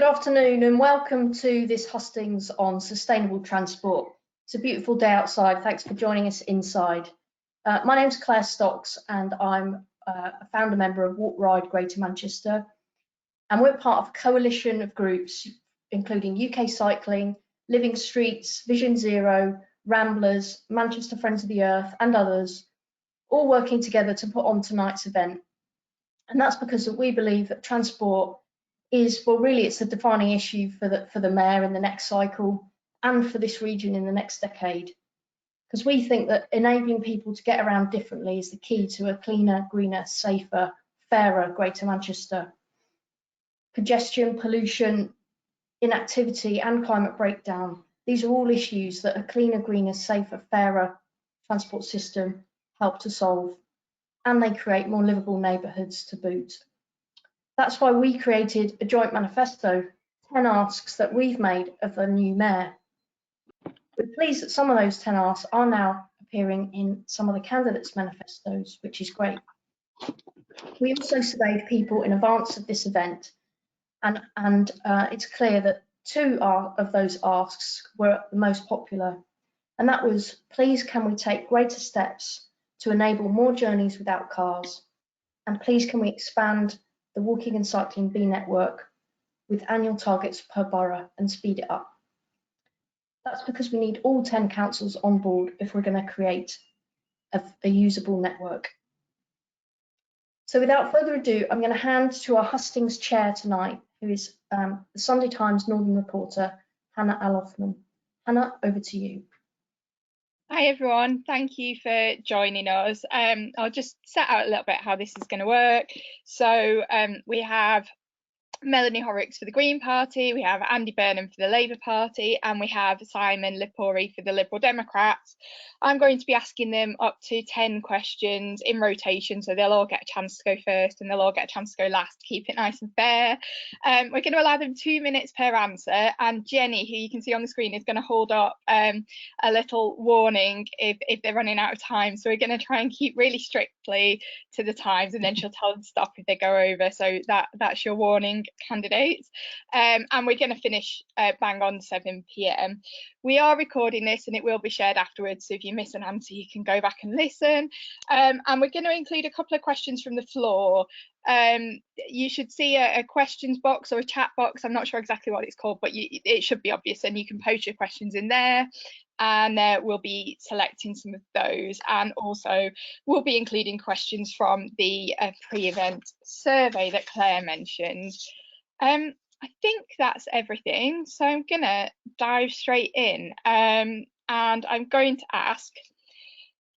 Good afternoon and welcome to this hustings on sustainable transport. It's a beautiful day outside. Thanks for joining us inside. My name's Claire Stocks and I'm a founder member of Walk Ride Greater Manchester. And we're part of a coalition of groups including UK Cycling, Living Streets, Vision Zero, Ramblers, Manchester Friends of the Earth and others, all working together to put on tonight's event. And that's because we believe that transport is, well, really it's a defining issue for the Mayor in the next cycle and for this region in the next decade. Because we think that enabling people to get around differently is the key to a cleaner, greener, safer, fairer Greater Manchester. Congestion, pollution, inactivity and climate breakdown, these are all issues that a cleaner, greener, safer, fairer transport system help to solve, and they create more livable neighbourhoods to boot. That's why we created a joint manifesto, 10 asks that we've made of the new Mayor. We're pleased that some of those 10 asks are now appearing in some of the candidates' manifestos, which is great. We also surveyed people in advance of this event, and it's clear that two of those asks were the most popular, and that was, please can we take greater steps to enable more journeys without cars, and please can we expand the walking and cycling B network with annual targets per borough and speed it up. That's because we need all 10 councils on board if we're going to create a usable network. So without further ado, I'm going to hand to our hustings chair tonight, who is the Sunday Times Northern reporter, Hannah Al Othman. Hannah, over to you. Hi everyone, thank you for joining us. I'll just set out a little bit how this is going to work. So we have Melanie Horrocks for the Green Party, we have Andy Burnham for the Labour Party, and we have Simon Lepori for the Liberal Democrats. I'm going to be asking them up to 10 questions in rotation, so they'll all get a chance to go first and they'll all get a chance to go last to keep it nice and fair. We're going to allow them 2 minutes per answer, and Jenny, who you can see on the screen, is going to hold up a little warning if they're running out of time. So we're going to try and keep really strictly to the times, and then she'll tell them to stop if they go over. So that's your warning, candidates. And we're going to finish bang on 7 p.m. We are recording this and it will be shared afterwards, so if you miss an answer you can go back and listen. And we're going to include a couple of questions from the floor. You should see a questions box or a chat box, I'm not sure exactly what it's called, but it should be obvious, and you can post your questions in there, and we'll be selecting some of those, and also we'll be including questions from the pre-event survey that Claire mentioned. I think that's everything, so I'm gonna dive straight in, and I'm going to ask,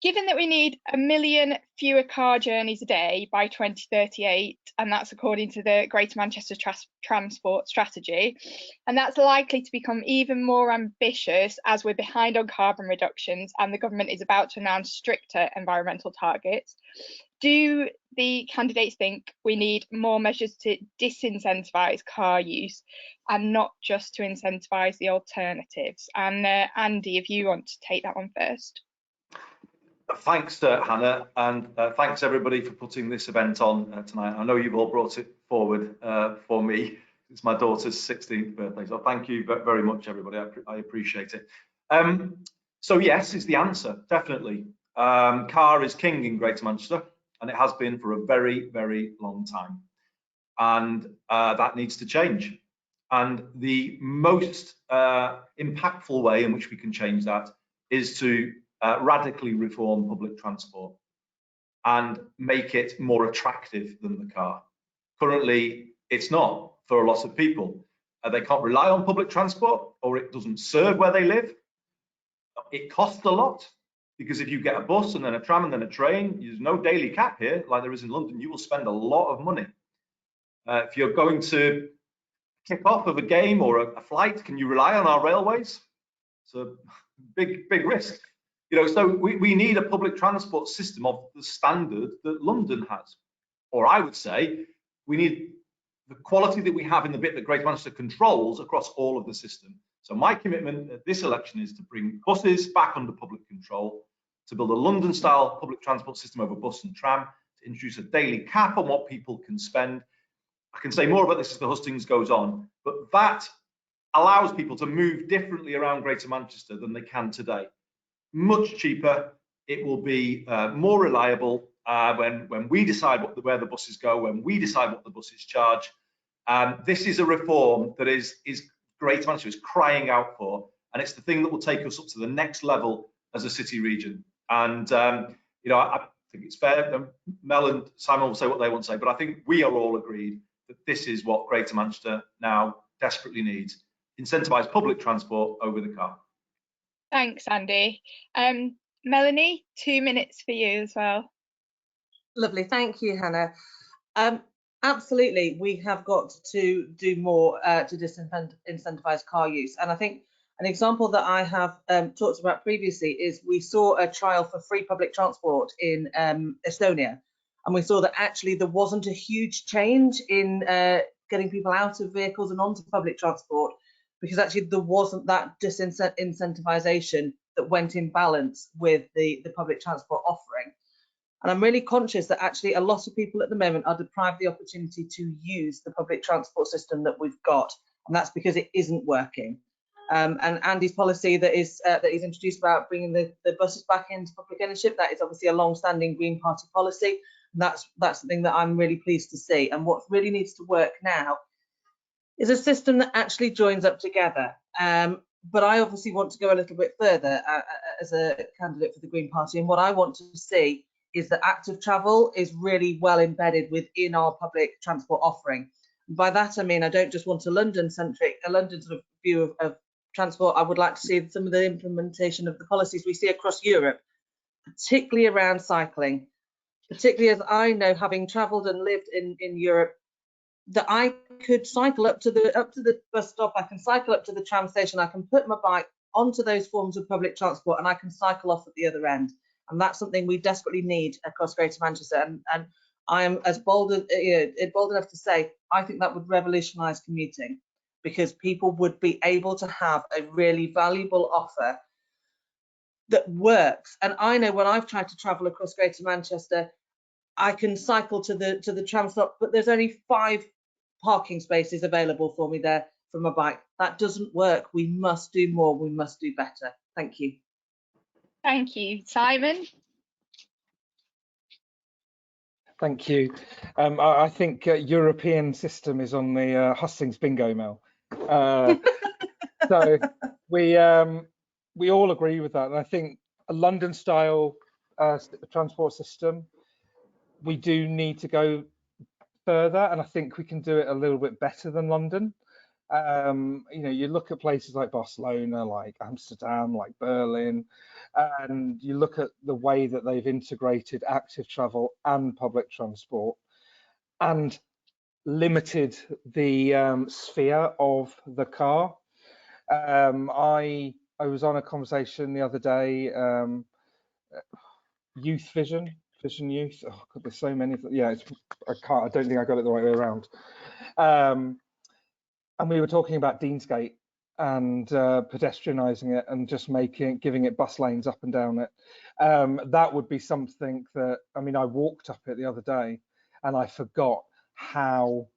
given that we need 1 million fewer car journeys a day by 2038, and that's according to the Greater Manchester Transport Strategy, and that's likely to become even more ambitious as we're behind on carbon reductions and the government is about to announce stricter environmental targets, do the candidates think we need more measures to disincentivise car use and not just to incentivise the alternatives? And Andy, if you want to take that one first. Thanks, Hannah, and thanks everybody for putting this event on tonight. I know you've all brought it forward for me. It's my daughter's 16th birthday, so thank you very much, everybody. I appreciate it. So yes is the answer, definitely. Car is king in Greater Manchester, and it has been for a very, very long time. And that needs to change. And the most impactful way in which we can change that is to radically reform public transport and make it more attractive than the car. Currently, it's not for a lot of people. They can't rely on public transport, or it doesn't serve where they live. It costs a lot, because if you get a bus and then a tram and then a train, there's no daily cap here like there is in London. You will spend a lot of money. If you're going to kick off of a game or a flight, can you rely on our railways? It's a big risk. You know, so we need a public transport system of the standard that London has. Or I would say we need the quality that we have in the bit that Greater Manchester controls across all of the system. So my commitment at this election is to bring buses back under public control, to build a London-style public transport system over bus and tram, to introduce a daily cap on what people can spend, I can say more about this as the hustings goes on, but that allows people to move differently around Greater Manchester than they can today. Much cheaper. It will be more reliable when we decide where the buses go, when we decide what the buses charge. This is a reform that is Greater Manchester is crying out for, and it's the thing that will take us up to the next level as a city region. And you know, I think it's fair. Mel and Simon will say what they want to say, but I think we are all agreed that this is what Greater Manchester now desperately needs: incentivise public transport over the car. Thanks, Andy. Melanie, 2 minutes for you as well. Lovely, thank you, Hannah. Absolutely, we have got to do more to disincentivise car use. And I think an example that I have talked about previously is we saw a trial for free public transport in Estonia. And we saw that actually there wasn't a huge change in getting people out of vehicles and onto public transport, because actually there wasn't that disincentivization that went in balance with the public transport offering. And I'm really conscious that actually a lot of people at the moment are deprived of the opportunity to use the public transport system that we've got, and that's because it isn't working. And Andy's policy that he's introduced about bringing the buses back into public ownership, that is obviously a long-standing Green Party policy. And that's something that I'm really pleased to see. And what really needs to work now is a system that actually joins up together. But I obviously want to go a little bit further as a candidate for the Green Party. And what I want to see is that active travel is really well embedded within our public transport offering. By that, I mean, I don't just want a London sort of view of transport. I would like to see some of the implementation of the policies we see across Europe, particularly around cycling, particularly as I know, having travelled and lived in Europe, that I could cycle up to the bus stop, I can cycle up to the tram station, I can put my bike onto those forms of public transport, and I can cycle off at the other end. And that's something we desperately need across Greater Manchester. And I am as bold enough to say, I think that would revolutionise commuting, because people would be able to have a really valuable offer that works. And I know when I've tried to travel across Greater Manchester, I can cycle to the tram stop, but there's only 5 parking spaces available for me there for my bike. That doesn't work. We must do more. We must do better. Thank you. Thank you, Simon. Thank you. I think European system is on the hustings bingo, Mel. So we all agree with that. And I think a London style transport system, we do need to go further, and I think we can do it a little bit better than London. You know, you look at places like Barcelona, like Amsterdam, like Berlin, and you look at the way that they've integrated active travel and public transport and limited the sphere of the car. I was on a conversation the other day, youth vision youth. Oh God, there's so many. Yeah, I don't think I got it the right way around. And we were talking about Deansgate and pedestrianising it and just giving it bus lanes up and down it. That would be something that, I mean, I walked up it the other day and I forgot how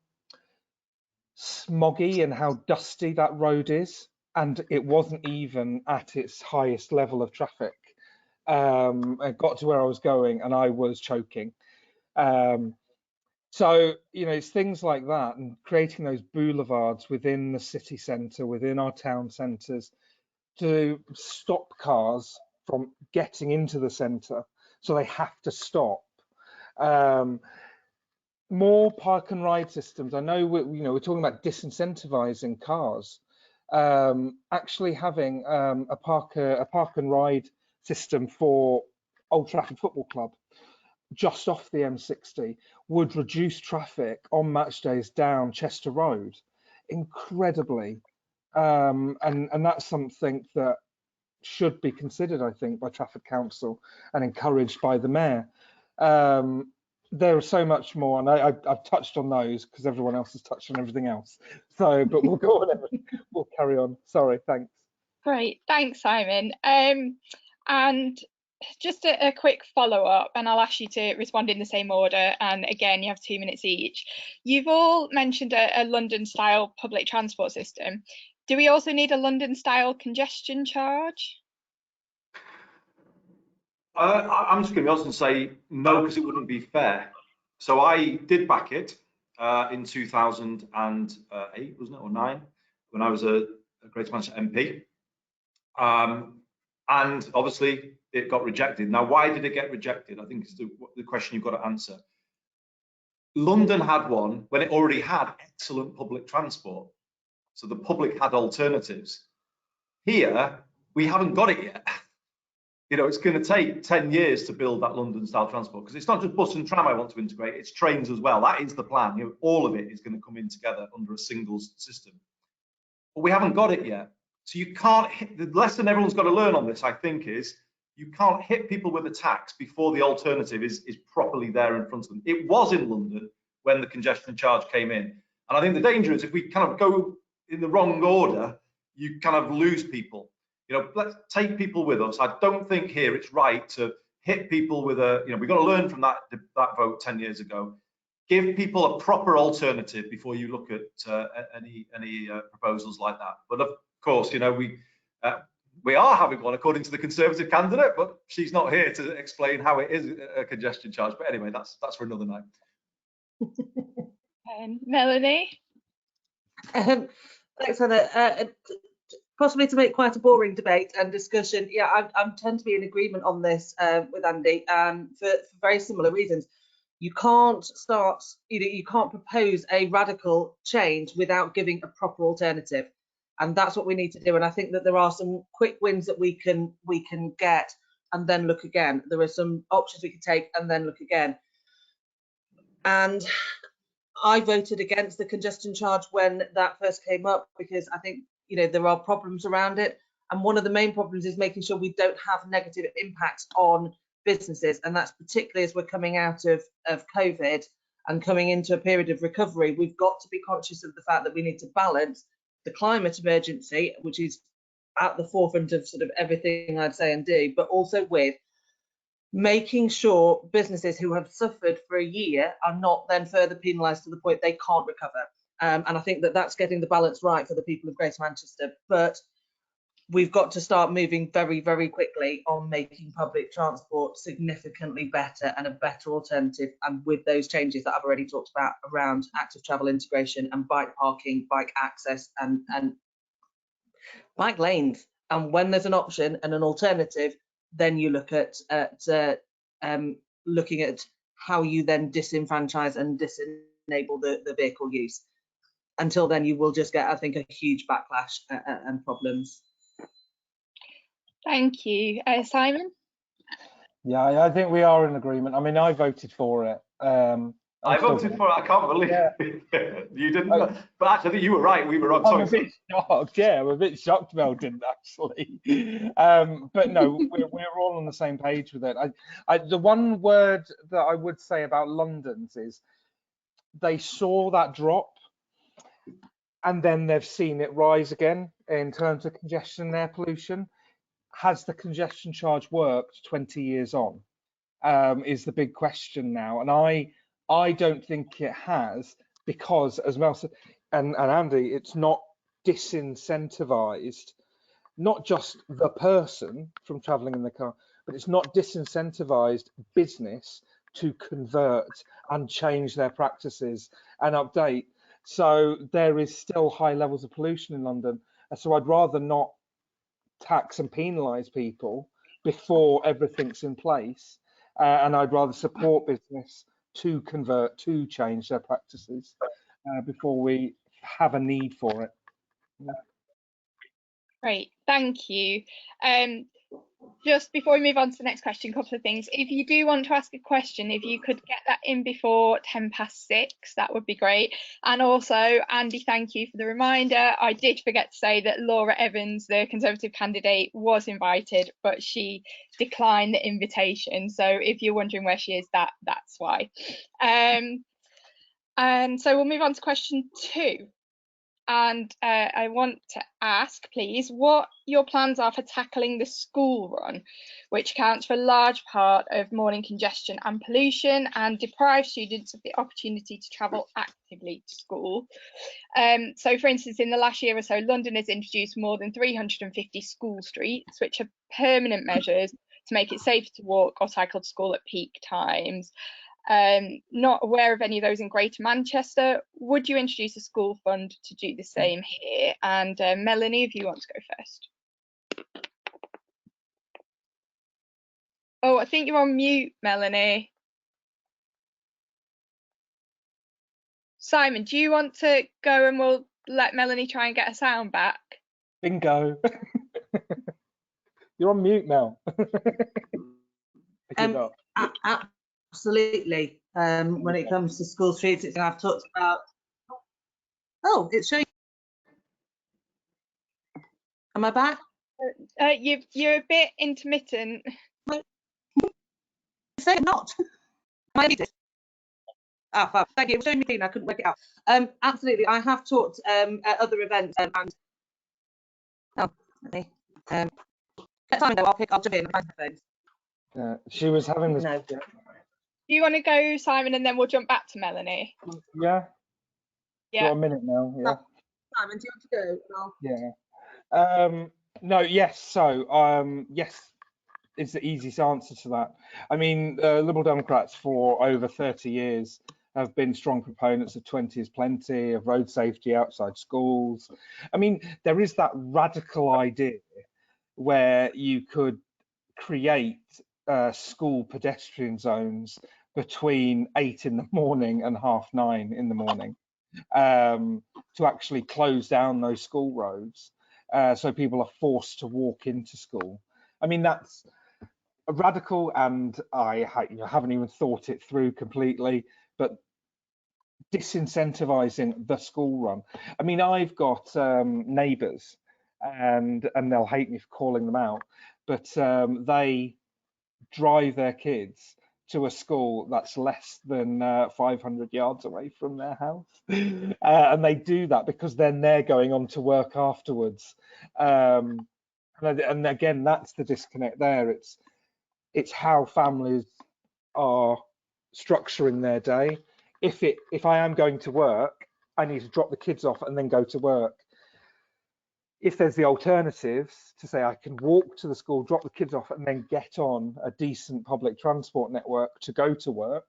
smoggy and how dusty that road is, and it wasn't even at its highest level of traffic. I got to where I was going and I was choking. So, you know, it's things like that, and creating those boulevards within the city centre, within our town centres, to stop cars from getting into the centre, so they have to stop. More park and ride systems. I know we're talking about disincentivizing cars. Actually having a park and ride system for Old Trafford Football Club just off the M60 would reduce traffic on match days down Chester Road incredibly, and that's something that should be considered, I think, by Trafford Council and encouraged by the mayor. There is so much more, and I've touched on those because everyone else has touched on everything else. So, but we'll go on. We'll carry on. Sorry, thanks. Great, thanks, Simon. And just a quick follow-up, and I'll ask you to respond in the same order, and again you have 2 minutes each. You've all mentioned a London-style public transport system. Do we also need a London-style congestion charge? I'm just going to be honest and say no, because it wouldn't be fair. So I did back it in 2008, wasn't it, or 9, when I was a Greater Manchester MP. And obviously it got rejected. Now, why did it get rejected? I think it's the question you've got to answer. London had one when it already had excellent public transport. So the public had alternatives. Here, we haven't got it yet. You know, it's going to take 10 years to build that London style transport, because it's not just bus and tram I want to integrate, it's trains as well. That is the plan. You know, all of it is going to come in together under a single system. But we haven't got it yet. So you can't hit, the lesson everyone's got to learn on this, I think, is you can't hit people with a tax before the alternative is properly there in front of them. It was in London when the congestion charge came in. And I think the danger is if we kind of go in the wrong order, you kind of lose people. You know, let's take people with us. I don't think here it's right to hit people with a, you know, we've got to learn from that vote 10 years ago. Give people a proper alternative before you look at any proposals like that. But of course, you know, we are having one according to the Conservative candidate, but she's not here to explain how it is a congestion charge. But anyway, that's for another night. Melanie? Thanks, Hannah. Possibly to make quite a boring debate and discussion, yeah, I tend to be in agreement on this with Andy, for very similar reasons. You can't start, you can't propose a radical change without giving a proper alternative, and that's what we need to do. And I think that there are some quick wins that we can get and then look again. There are some options we can take and then look again. And I voted against the congestion charge when that first came up, because I think, you know, there are problems around it, and one of the main problems is making sure we don't have negative impacts on businesses, and that's particularly as we're coming out of COVID and coming into a period of recovery. We've got to be conscious of the fact that we need to balance the climate emergency, which is at the forefront of sort of everything I'd say and do, but also with making sure businesses who have suffered for a year are not then further penalised to the point they can't recover. And I think that that's getting the balance right for the people of Greater Manchester. But we've got to start moving very, very quickly on making public transport significantly better and a better alternative. And with those changes that I've already talked about around active travel integration and bike parking, bike access and bike lanes. And when there's an option and an alternative, then you look at looking at how you then disenfranchise and disenable the vehicle use. Until then, you will just get, I think, a huge backlash and problems. Thank you. Simon? Yeah, I think we are in agreement. I mean, I voted for it. I voted for it. I can't believe it. You didn't. But actually, I think you were right. We were wrong. I'm a bit shocked. Yeah, I'm a bit shocked Mel didn't actually. But no, we're all on the same page with it. The one word that I would say about London's is they saw that drop, and then they've seen it rise again in terms of congestion and air pollution. Has the congestion charge worked 20 years on? Is the big question now. And I don't think it has, because, as Mel said, and Andy, it's not disincentivized, not just the person from traveling in the car, but it's not disincentivized business to convert and change their practices and update. So there is still high levels of pollution in London. So I'd rather not tax and penalise people before everything's in place. And I'd rather support business to convert, to change their practices before we have a need for it. Yeah. Great, thank you. Just before we move on to the next question, a couple of things. If you do want to ask a question, if you could get that in before 6:10, that would be great. And also, Andy, thank you for the reminder. I did forget to say that Laura Evans, the Conservative candidate, was invited, but she declined the invitation. So if you're wondering where she is, that's why. And so we'll move on to question 2. And I want to ask, please, what your plans are for tackling the school run, which accounts for a large part of morning congestion and pollution and deprives students of the opportunity to travel actively to school. So, for instance, in the last year or so, London has introduced more than 350 school streets, which are permanent measures to make it safe to walk or cycle to school at peak times. Not aware of any of those in Greater Manchester. Would you introduce a school fund to do the same here? And Melanie, if you want to go first. Oh, I think you're on mute, Melanie. Simon, do you want to go and we'll let Melanie try and get her sound back? Bingo. You're on mute, Mel. Absolutely. When it comes to school streets, it's I've talked about. Oh, it's showing. Am I back? You're a bit intermittent. Say not. Thank you. It was showing me clean. I couldn't work it out. Absolutely. I have talked at other events and. Oh, okay. Let time go. I'll jump in and find my phone. She was having this. No. Do you want to go, Simon, and then we'll jump back to Melanie? Yeah. Yeah. Got a minute now. Yeah. Simon, do you want to go? Yeah. No. Yes. So yes is the easiest answer to that. I mean, Liberal Democrats for over 30 years have been strong proponents of 20 is plenty, of road safety outside schools. I mean, there is that radical idea where you could create school pedestrian zones between 8 in the morning and 9:30 in the morning to actually close down those school roads so people are forced to walk into school. I mean, that's radical, and I haven't even thought it through completely, but disincentivizing the school run. I mean, I've got neighbours, and they'll hate me for calling them out, but they drive their kids to a school that's less than 500 yards away from their house, and they do that because then they're going on to work afterwards. And again, that's the disconnect there. It's how families are structuring their day. If I am going to work, I need to drop the kids off and then go to work. If there's the alternatives to say I can walk to the school, drop the kids off, and then get on a decent public transport network to go to work,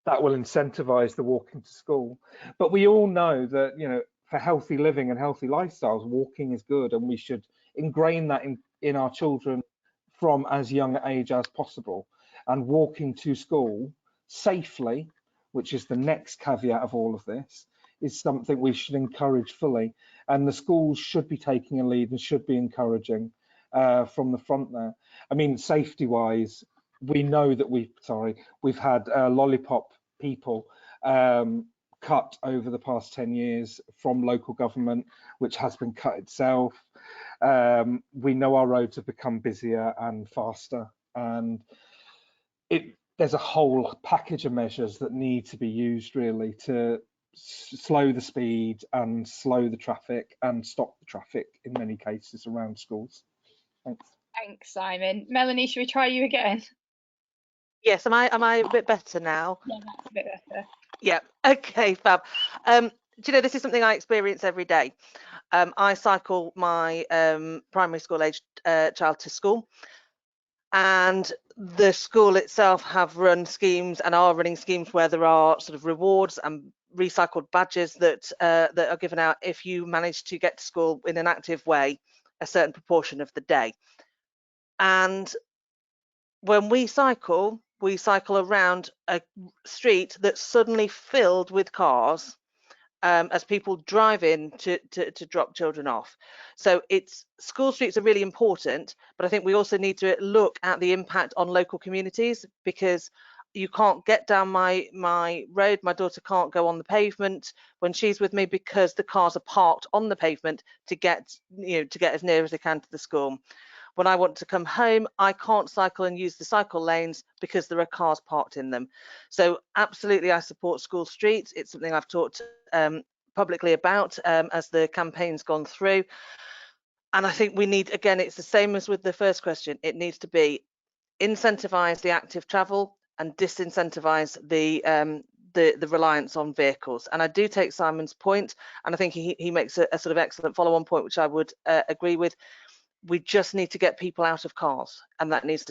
that will incentivize the walking to school. But we all know that, you know, for healthy living and healthy lifestyles, walking is good, and we should ingrain that in our children from as young an age as possible. And walking to school safely, which is the next caveat of all of this, is something we should encourage fully. And the schools should be taking a lead and should be encouraging from the front there. I mean, safety-wise, we know that we've had lollipop people cut over the past 10 years from local government, which has been cut itself. We know our roads have become busier and faster, and there's a whole package of measures that need to be used really to slow the speed and slow the traffic and stop the traffic in many cases around schools. Thanks. Thanks, Simon. Melanie, should we try you again? Yes, am I a bit better now? Yeah, that's a bit better. Yeah, okay, fab. Do you know, this is something I experience every day. I cycle my primary school aged child to school, and the school itself have run schemes and are running schemes where there are sort of rewards and recycled badges that are given out if you manage to get to school in an active way a certain proportion of the day. And when we cycle around a street that's suddenly filled with cars as people drive in to drop children off. So school streets are really important, but I think we also need to look at the impact on local communities, because you can't get down my road. My daughter can't go on the pavement when she's with me because the cars are parked on the pavement to get as near as they can to the school. When I want to come home, I can't cycle and use the cycle lanes because there are cars parked in them. So absolutely, I support school streets. It's something I've talked publicly about as the campaign's gone through. And I think we need, again, it's the same as with the first question, it needs to be incentivise the active travel and disincentivise the reliance on vehicles. And I do take Simon's point, and I think he makes a sort of excellent follow-on point, which I would agree with. We just need to get people out of cars, and that needs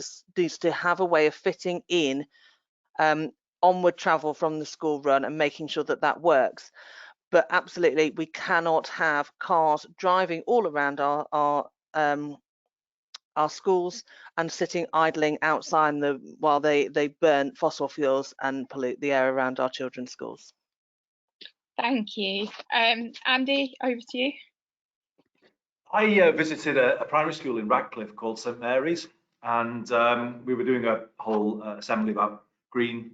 to have a way of fitting in onward travel from the school run and making sure that that works. But absolutely, we cannot have cars driving all around our schools and sitting idling outside while they burn fossil fuels and pollute the air around our children's schools. Thank you. Andy, over to you. I visited a primary school in Radcliffe called St Mary's, and we were doing a whole assembly about green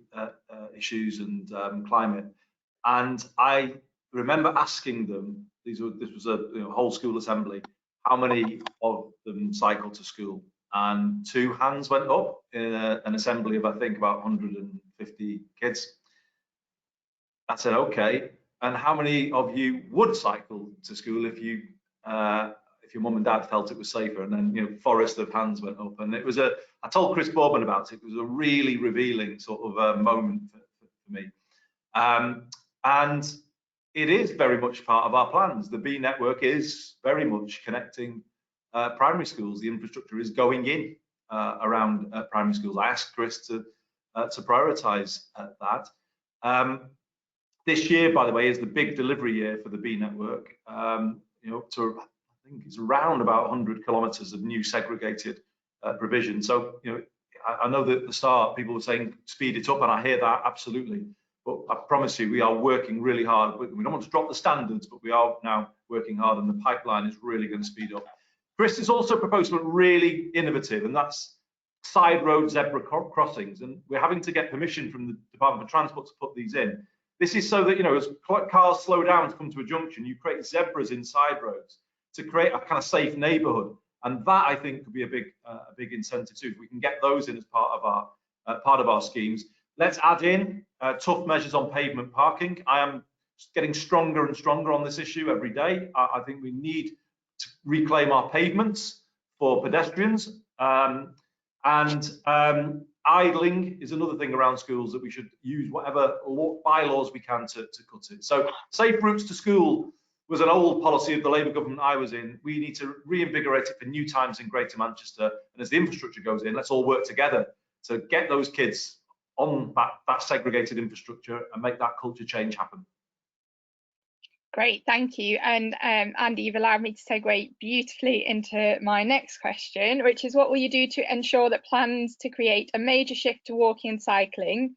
issues and climate. And I remember asking them, this was a whole school assembly, how many of them cycle to school? And 2 hands went up in an assembly of, I think, about 150 kids. I said, okay, and how many of you would cycle to school if your mum and dad felt it was safer? And then, forest of hands went up. And it was I told Chris Bourbon about it. It was a really revealing sort of moment for me. And it is very much part of our plans. The B network is very much connecting primary schools. The infrastructure is going in around primary schools. I asked Chris to prioritise that. This year, by the way, is the big delivery year for the B network. I think it's around about 100 kilometres of new segregated provision. So, I know that at the start people were saying speed it up, and I hear that absolutely. But I promise you, we are working really hard. We don't want to drop the standards, but we are now working hard, and the pipeline is really going to speed up. Chris has also proposed something really innovative, and that's side road zebra crossings. And we're having to get permission from the Department of Transport to put these in. This is so that, as cars slow down to come to a junction, you create zebras in side roads to create a kind of safe neighbourhood. And that, I think, could be a big incentive too. If we can get those in as part of our schemes. Let's add in tough measures on pavement parking. I am getting stronger and stronger on this issue every day. I think we need to reclaim our pavements for pedestrians. Idling is another thing around schools that we should use whatever bylaws we can to cut it. So safe routes to school was an old policy of the Labour government I was in. We need to reinvigorate it for new times in Greater Manchester. And as the infrastructure goes in, let's all work together to get those kids on that segregated infrastructure and make that culture change happen. Great, thank you. And Andy, you've allowed me to segue beautifully into my next question, which is, what will you do to ensure that plans to create a major shift to walking and cycling,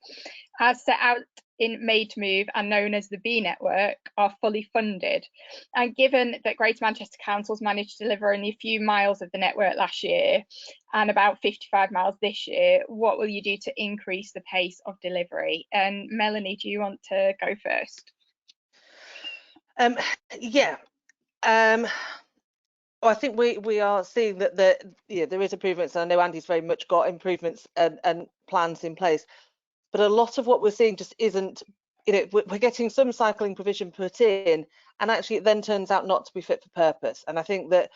as set out in Made to Move and known as the B network, are fully funded? And given that Greater Manchester Council's managed to deliver only a few miles of the network last year and about 55 miles this year, what will you do to increase the pace of delivery? And Melanie, do you want to go first? I think we are seeing that there is improvements, and I know Andy's very much got improvements and plans in place, but a lot of what we're seeing just isn't, we're getting some cycling provision put in, and actually it then turns out not to be fit for purpose. And I think that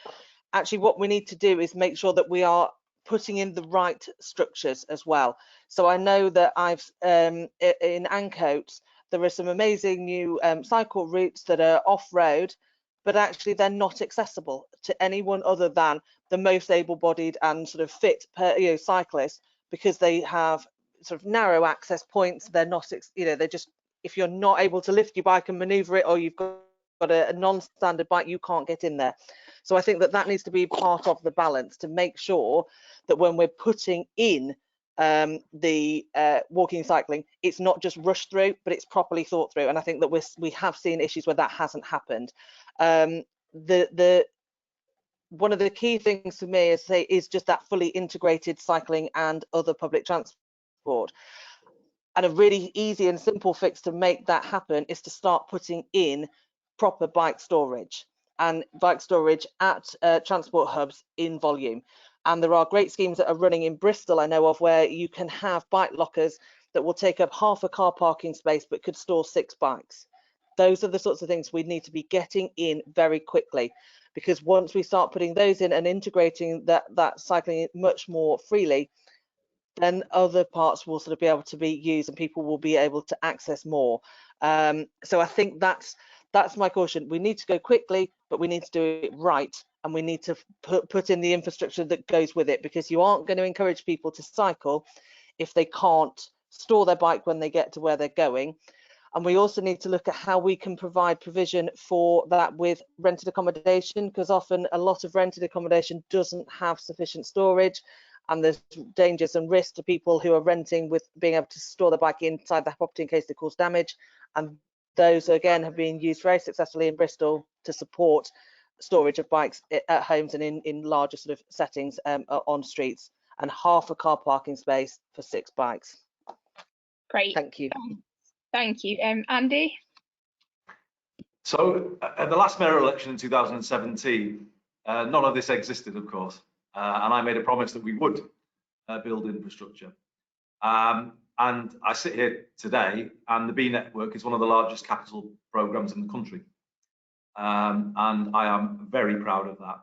actually what we need to do is make sure that we are putting in the right structures as well. So I know that in Ancoats, there are some amazing new cycle routes that are off-road, but actually they're not accessible to anyone other than the most able-bodied and sort of fit cyclists, because they have sort of narrow access points. They're not, they're just, if you're not able to lift your bike and maneuver it, or you've got a non-standard bike, you can't get in there. So I think that needs to be part of the balance, to make sure that when we're putting in the walking and cycling, it's not just rushed through, but it's properly thought through. And I think that we have seen issues where that hasn't happened. One of the key things for me is just that fully integrated cycling and other public transport. And a really easy and simple fix to make that happen is to start putting in proper bike storage and bike storage at transport hubs in volume. And there are great schemes that are running in Bristol, I know of, where you can have bike lockers that will take up half a car parking space but could store 6 bikes. those are the sorts of things we need to be getting in very quickly, because once we start putting those in and integrating that cycling much more freely, then other parts will sort of be able to be used and people will be able to access more. So I think that's my caution. We need to go quickly, but we need to do it right, and we need to put in the infrastructure that goes with it, because you aren't going to encourage people to cycle if they can't store their bike when they get to where they're going. And we also need to look at how we can provide provision for that with rented accommodation, because often a lot of rented accommodation doesn't have sufficient storage, and there's dangers and risks to people who are renting with being able to store their bike inside the property in case they cause damage. And those again have been used very successfully in Bristol to support storage of bikes at homes and in larger sort of settings on streets, and half a car parking space for 6 bikes. Great. Thank you. Thank you. Andy? So at the last mayoral election in 2017, none of this existed, of course, and I made a promise that we would build infrastructure. And I sit here today, and the B network is one of the largest capital programs in the country. And I am very proud of that.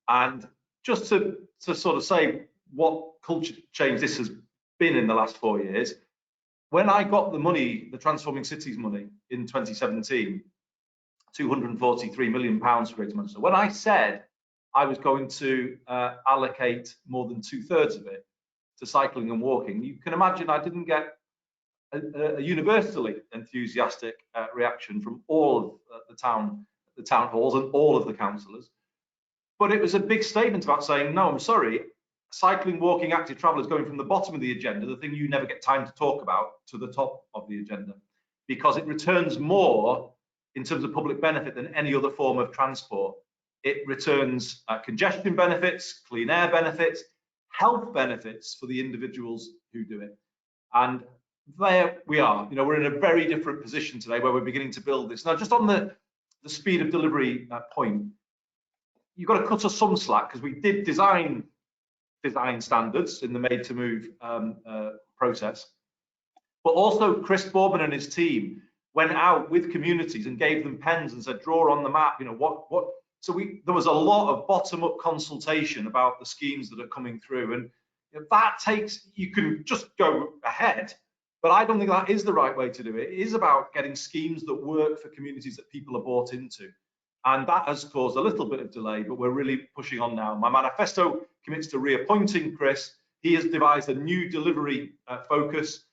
And just to sort of say what culture change this has been in the last 4 years, when I got the money, the Transforming Cities money in 2017, £243 million for Greater Manchester, when I said I was going to allocate more than 2/3 of it to cycling and walking, you can imagine I didn't get a universally enthusiastic reaction from all of the town halls and all of the councillors. But it was a big statement about saying, no, I'm sorry, cycling, walking, active travel is going from the bottom of the agenda, the thing you never get time to talk about, to the top of the agenda, because it returns more in terms of public benefit than any other form of transport. It returns congestion benefits, clean air benefits, health benefits for the individuals who do it. And there we are, we're in a very different position today where we're beginning to build this. Now, just on the speed of delivery point, you've got to cut us some slack, because we did design standards in the made to move process, but also Chris Boardman and his team went out with communities and gave them pens and said, draw on the map, what. So there was a lot of bottom-up consultation about the schemes that are coming through, and that takes, you can just go ahead, but I don't think that is the right way to do it. It is about getting schemes that work for communities that people are bought into. And that has caused a little bit of delay, but we're really pushing on now. My manifesto commits to reappointing Chris. He has devised a new delivery focus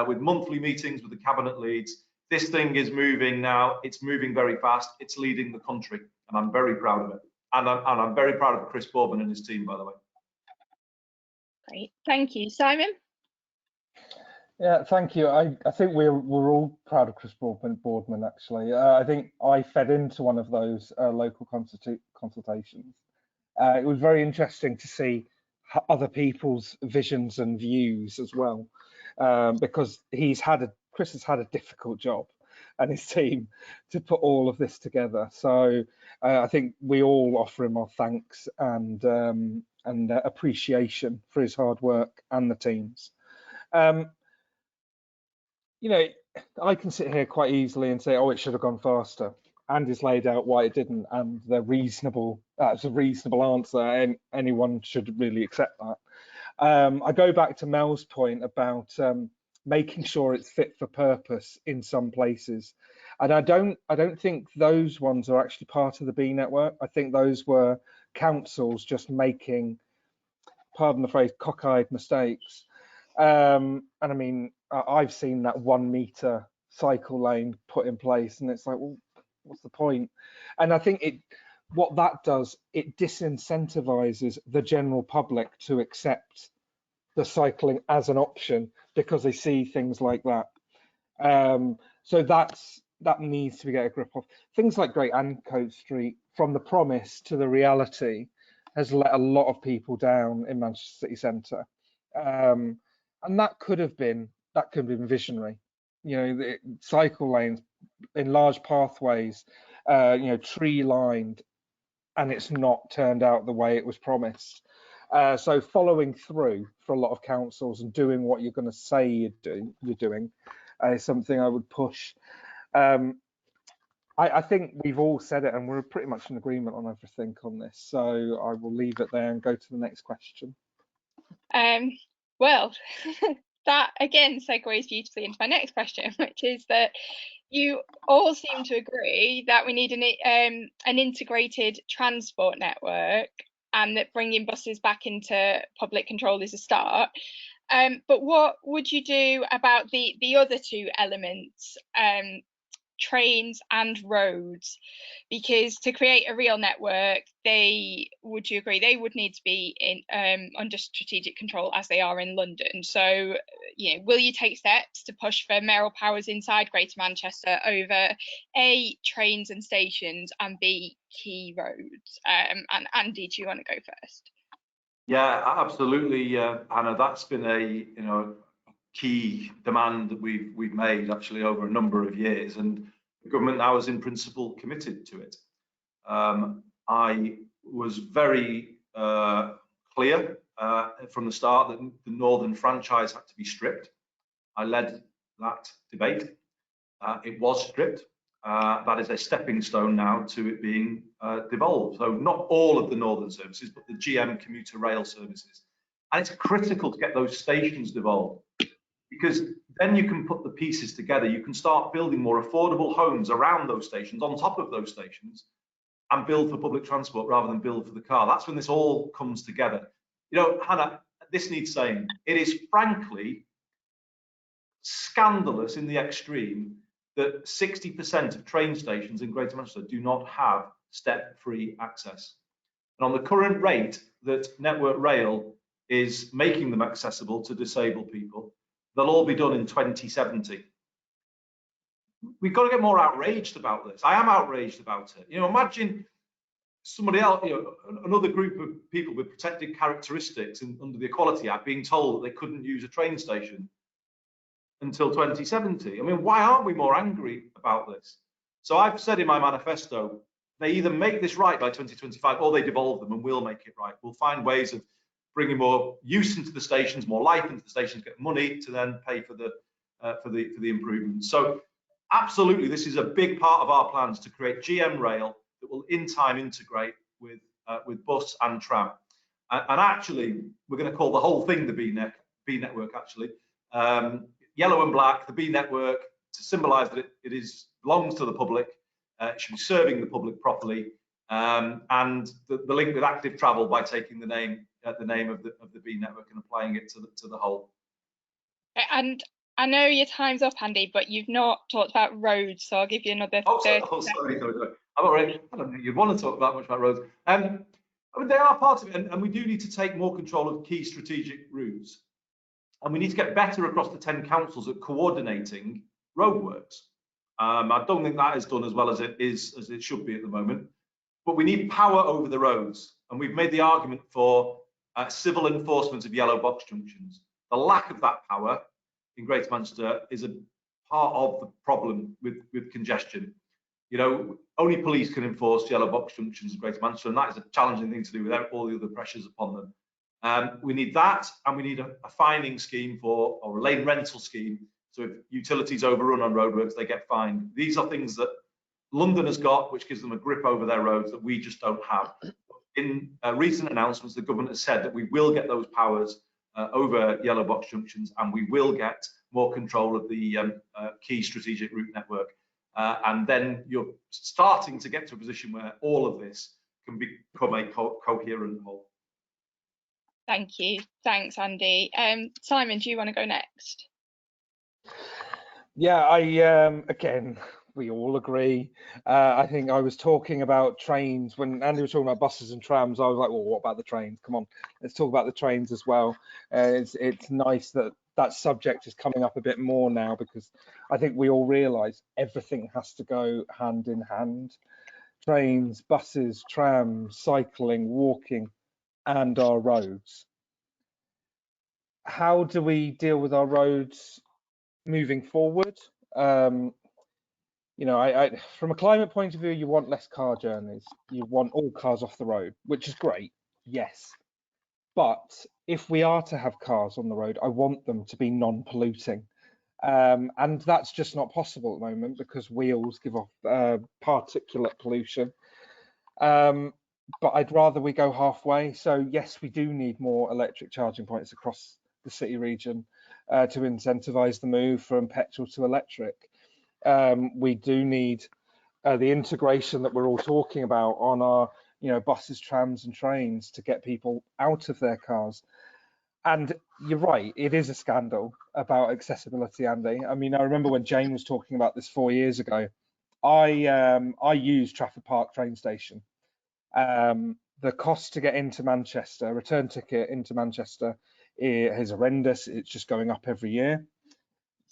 with monthly meetings with the cabinet leads. This thing is moving now. It's moving very fast. It's leading the country, and I'm very proud of it. And I'm very proud of Chris Boardman and his team, by the way. Great, thank you. Simon? Yeah, thank you. I think we're all proud of Chris Boardman, actually. I think I fed into one of those local consultations. It was very interesting to see other people's visions and views as well, because Chris has had a difficult job, and his team, to put all of this together. So I think we all offer him our thanks and appreciation for his hard work and the teams. I can sit here quite easily and say, oh, it should have gone faster. Andy's laid out why it didn't, and that's a reasonable answer, and anyone should really accept that. I go back to Mel's point about making sure it's fit for purpose in some places, and I don't think those ones are actually part of the B network. I think those were councils just making, pardon the phrase, cockeyed mistakes. And I mean, I've seen that 1 meter cycle lane put in place, and it's like, well, what's the point? And I think what that does, it disincentivizes the general public to accept the cycling as an option because they see things like that. So that needs to get a grip of. Things like Great Ancoats Street, from the promise to the reality, has let a lot of people down in Manchester city centre. And that could have been visionary. The cycle lanes in large pathways, tree lined, and it's not turned out the way it was promised. So following through for a lot of councils and doing what you're going to say you're doing is something I would push. I think we've all said it, and we're pretty much in agreement on everything on this. So I will leave it there and go to the next question. Well, that again segues beautifully into my next question, which is that you all seem to agree that we need an integrated transport network, and that bringing buses back into public control is a start. But what would you do about the other two elements, trains and roads? Because to create a real network, would you agree they would need to be in under strategic control as they are in London? So, you know, will you take steps to push for mayoral powers inside Greater Manchester over A, trains and stations, and B, key roads? And Andy, do you want to go first? Yeah, absolutely, Hannah. That's been a key demand that we've made actually over a number of years, and the government now is in principle committed to it. I was very clear from the start that the Northern franchise had to be stripped. I led that debate. It was stripped. That is a stepping stone now to it being devolved. So not all of the Northern services, but the GM commuter rail services. And it's critical to get those stations devolved, because then you can put the pieces together. You can start building more affordable homes around those stations, on top of those stations, and build for public transport rather than build for the car. That's when this all comes together. You know, Hannah, this needs saying. It is frankly scandalous in the extreme that 60% of train stations in Greater Manchester do not have step-free access. And on the current rate that Network Rail is making them accessible to disabled people, they'll all be done in 2070. We've got to get more outraged about this. I am outraged about it. You know, imagine somebody else, another group of people with protected characteristics under the Equality Act being told that they couldn't use a train station until 2070. I mean, why aren't we more angry about this? So I've said in my manifesto, they either make this right by 2025 or they devolve them, and we'll make it right. We'll find ways of bringing more use into the stations, more life into the stations, get money to then pay for the improvements. So absolutely, this is a big part of our plans to create GM rail that will in time integrate with bus and tram. And actually, we're going to call the whole thing the B network. Actually, yellow and black, the B network, to symbolise that it belongs to the public. It should be serving the public properly, and the link with active travel by taking the name of the B network and applying it to the whole. And I know your time's up, Andy, but you've not talked about roads, so I'll give you another 30 seconds. Sorry. I'm all right. I don't think you'd want to talk that much about roads. I mean, they are part of it, and we do need to take more control of key strategic routes. And we need to get better across the 10 councils at coordinating roadworks. I don't think that is done as well as it should be at the moment. But we need power over the roads, and we've made the argument for civil enforcement of yellow box junctions. The lack of that power in Greater Manchester is a part of the problem with congestion. You know, only police can enforce yellow box junctions in Greater Manchester, and that is a challenging thing to do without all the other pressures upon them. We need that, and we need a fining scheme or a lane rental scheme. So if utilities overrun on roadworks, they get fined. These are things that London has got, which gives them a grip over their roads that we just don't have. In recent announcements, the government has said that we will get those powers over yellow box junctions, and we will get more control of the key strategic route network. And then you're starting to get to a position where all of this can become a coherent whole. Thank you. Thanks, Andy. Simon, do you want to go next? Yeah, again, we all agree. I think I was talking about trains when Andy was talking about buses and trams. I was like, well, what about the trains? Come on, let's talk about the trains as well. It's nice that that subject is coming up a bit more now, because I think we all realise everything has to go hand in hand. Trains, buses, trams, cycling, walking, and our roads. How do we deal with our roads moving forward? You know, from a climate point of view, you want less car journeys. You want all cars off the road, which is great, yes. But if we are to have cars on the road, I want them to be non-polluting. And that's just not possible at the moment because wheels give off particulate pollution. But I'd rather we go halfway. So yes, we do need more electric charging points across the city region to incentivise the move from petrol to electric. We do need the integration that we're all talking about on our, buses, trams and trains to get people out of their cars. And you're right, it is a scandal about accessibility, Andy. I mean, I remember when Jane was talking about this 4 years ago. I use Trafford Park train station. The cost to get into Manchester, return ticket into Manchester, is horrendous. It's just going up every year.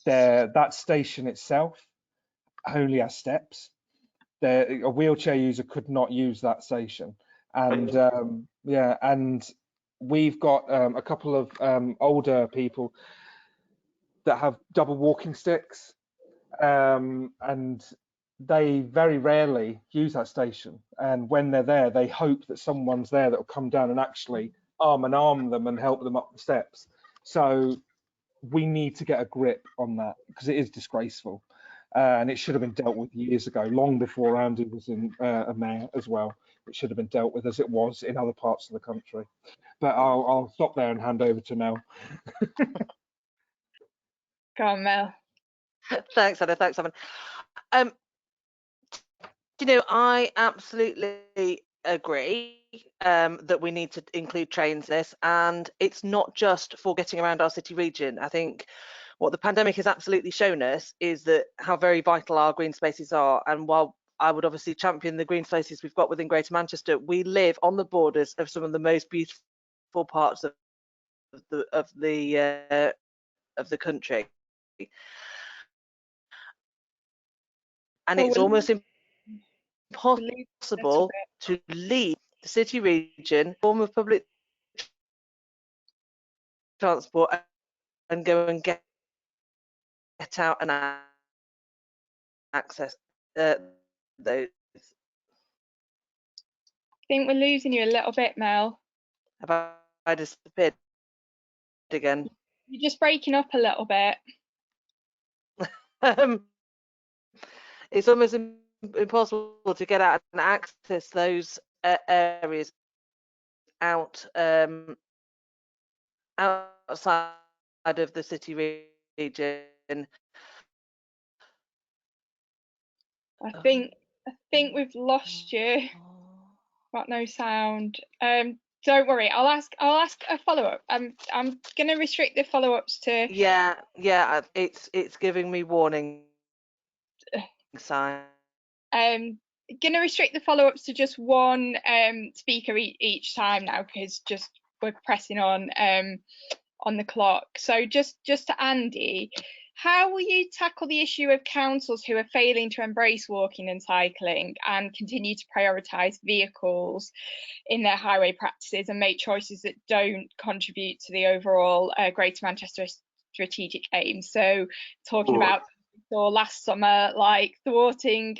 That station itself only has steps. A wheelchair user could not use that station. And yeah, and we've got a couple of older people that have double walking sticks, and they very rarely use that station. And when they're there, they hope that someone's there that will come down and actually arm them and help them up the steps. So we need to get a grip on that because it is disgraceful. And it should have been dealt with years ago, long before Andy was in a mayor as well. It should have been dealt with as it was in other parts of the country. But I'll stop there and hand over to Mel. Go on, Mel. Thanks, Hannah. Thanks, Simon. I absolutely agree that we need to include trains in this, and it's not just for getting around our city region. I think what the pandemic has absolutely shown us is that how very vital our green spaces are. And while I would obviously champion the green spaces we've got within Greater Manchester, we live on the borders of some of the most beautiful parts of the country, and it's almost impossible to leave the city region form of public transport and go and get out and access those. I think we're losing you a little bit, Mel. Have I disappeared again? You're just breaking up a little bit. It's almost impossible to get out and access those areas outside of the city region. I think we've lost you. Got no sound. Don't worry. I'll ask a follow-up. I'm going to restrict the follow-ups to. Yeah. It's giving me warning sign. Going to restrict the follow-ups to just one speaker each time now, because we're pressing on the clock. So just to Andy, how will you tackle the issue of councils who are failing to embrace walking and cycling and continue to prioritise vehicles in their highway practices and make choices that don't contribute to the overall Greater Manchester strategic aims? So talking about last summer, like thwarting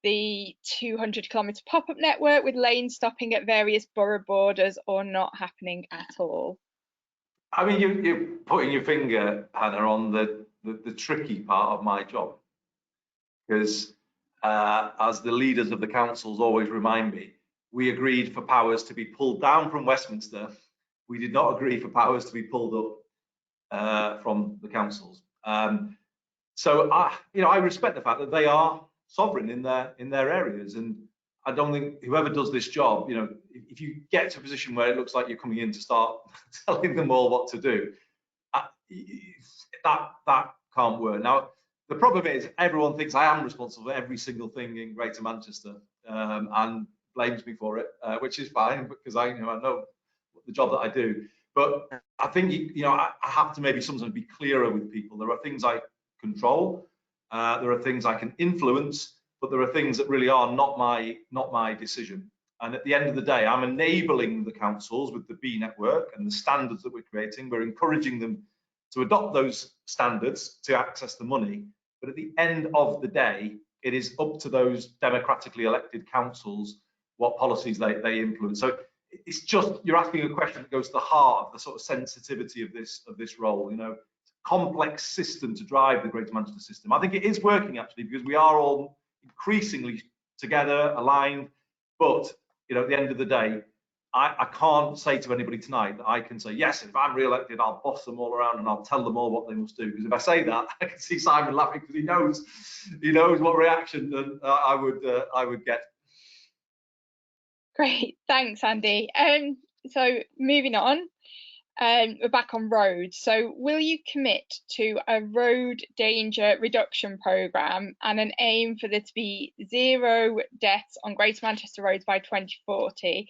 the 200-kilometre pop-up network with lane stopping at various borough borders, or not happening at all. I mean, you're putting your finger, Hannah, on the tricky part of my job, because as the leaders of the councils always remind me, we agreed for powers to be pulled down from Westminster. We did not agree for powers to be pulled up from the councils. So I respect the fact that they are sovereign in their areas, and I don't think whoever does this job, if you get to a position where it looks like you're coming in to start telling them all what to do, that can't work. Now, the problem is everyone thinks I am responsible for every single thing in Greater Manchester and blames me for it, which is fine because I know the job that I do. But I think I have to maybe sometimes be clearer with people. There are things I control, there are things I can influence, but there are things that really are not my decision. And at the end of the day, I'm enabling the councils with the B network and the standards that we're creating. We're encouraging them to adopt those standards to access the money. But at the end of the day, it is up to those democratically elected councils what policies they influence. So it's just, you're asking a question that goes to the heart of the sort of sensitivity of this role. complex system to drive the Greater Manchester system. I think it is working actually, because we are all increasingly together, aligned. But you know, at the end of the day, I can't say to anybody tonight that I can say, yes, if I'm re-elected, I'll boss them all around and I'll tell them all what they must do. Because if I say that, I can see Simon laughing, because he knows what reaction I would get. Great, thanks, Andy. So moving on, we're back on roads. So will you commit to a road danger reduction programme and an aim for there to be 0 deaths on Greater Manchester roads by 2040,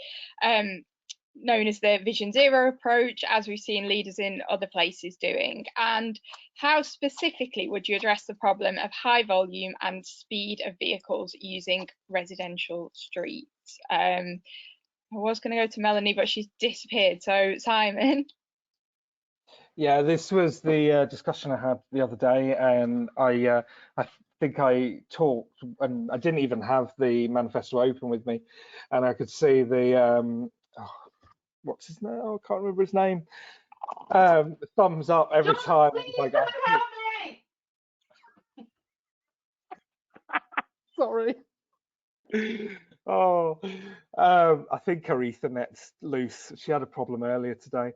known as the Vision Zero approach, as we've seen leaders in other places doing? And how specifically would you address the problem of high volume and speed of vehicles using residential streets? I was going to go to Melanie, but she's disappeared. So Simon. Yeah, this was the discussion I had the other day, and I think I talked, and I didn't even have the manifesto open with me, and I could see the what's his name? Oh, I can't remember his name. Thumbs up every time. Like, sorry. Oh, I think her Ethernet's loose. She had a problem earlier today.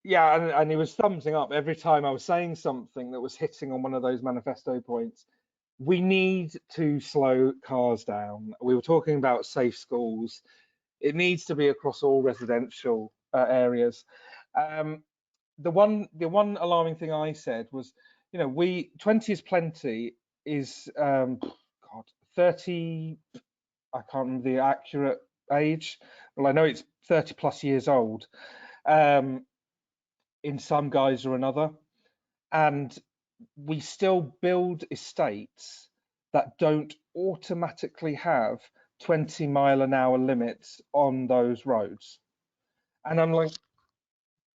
Yeah, and he was thumbsing up every time I was saying something that was hitting on one of those manifesto points. We need to slow cars down. We were talking about safe schools. It needs to be across all residential areas. The one alarming thing I said was, you know, 20 is plenty is God, 30. I can't remember the accurate age. Well, I know it's 30 plus years old. In some guise or another, and we still build estates that don't automatically have 20-mile-an-hour limits on those roads. And I'm like,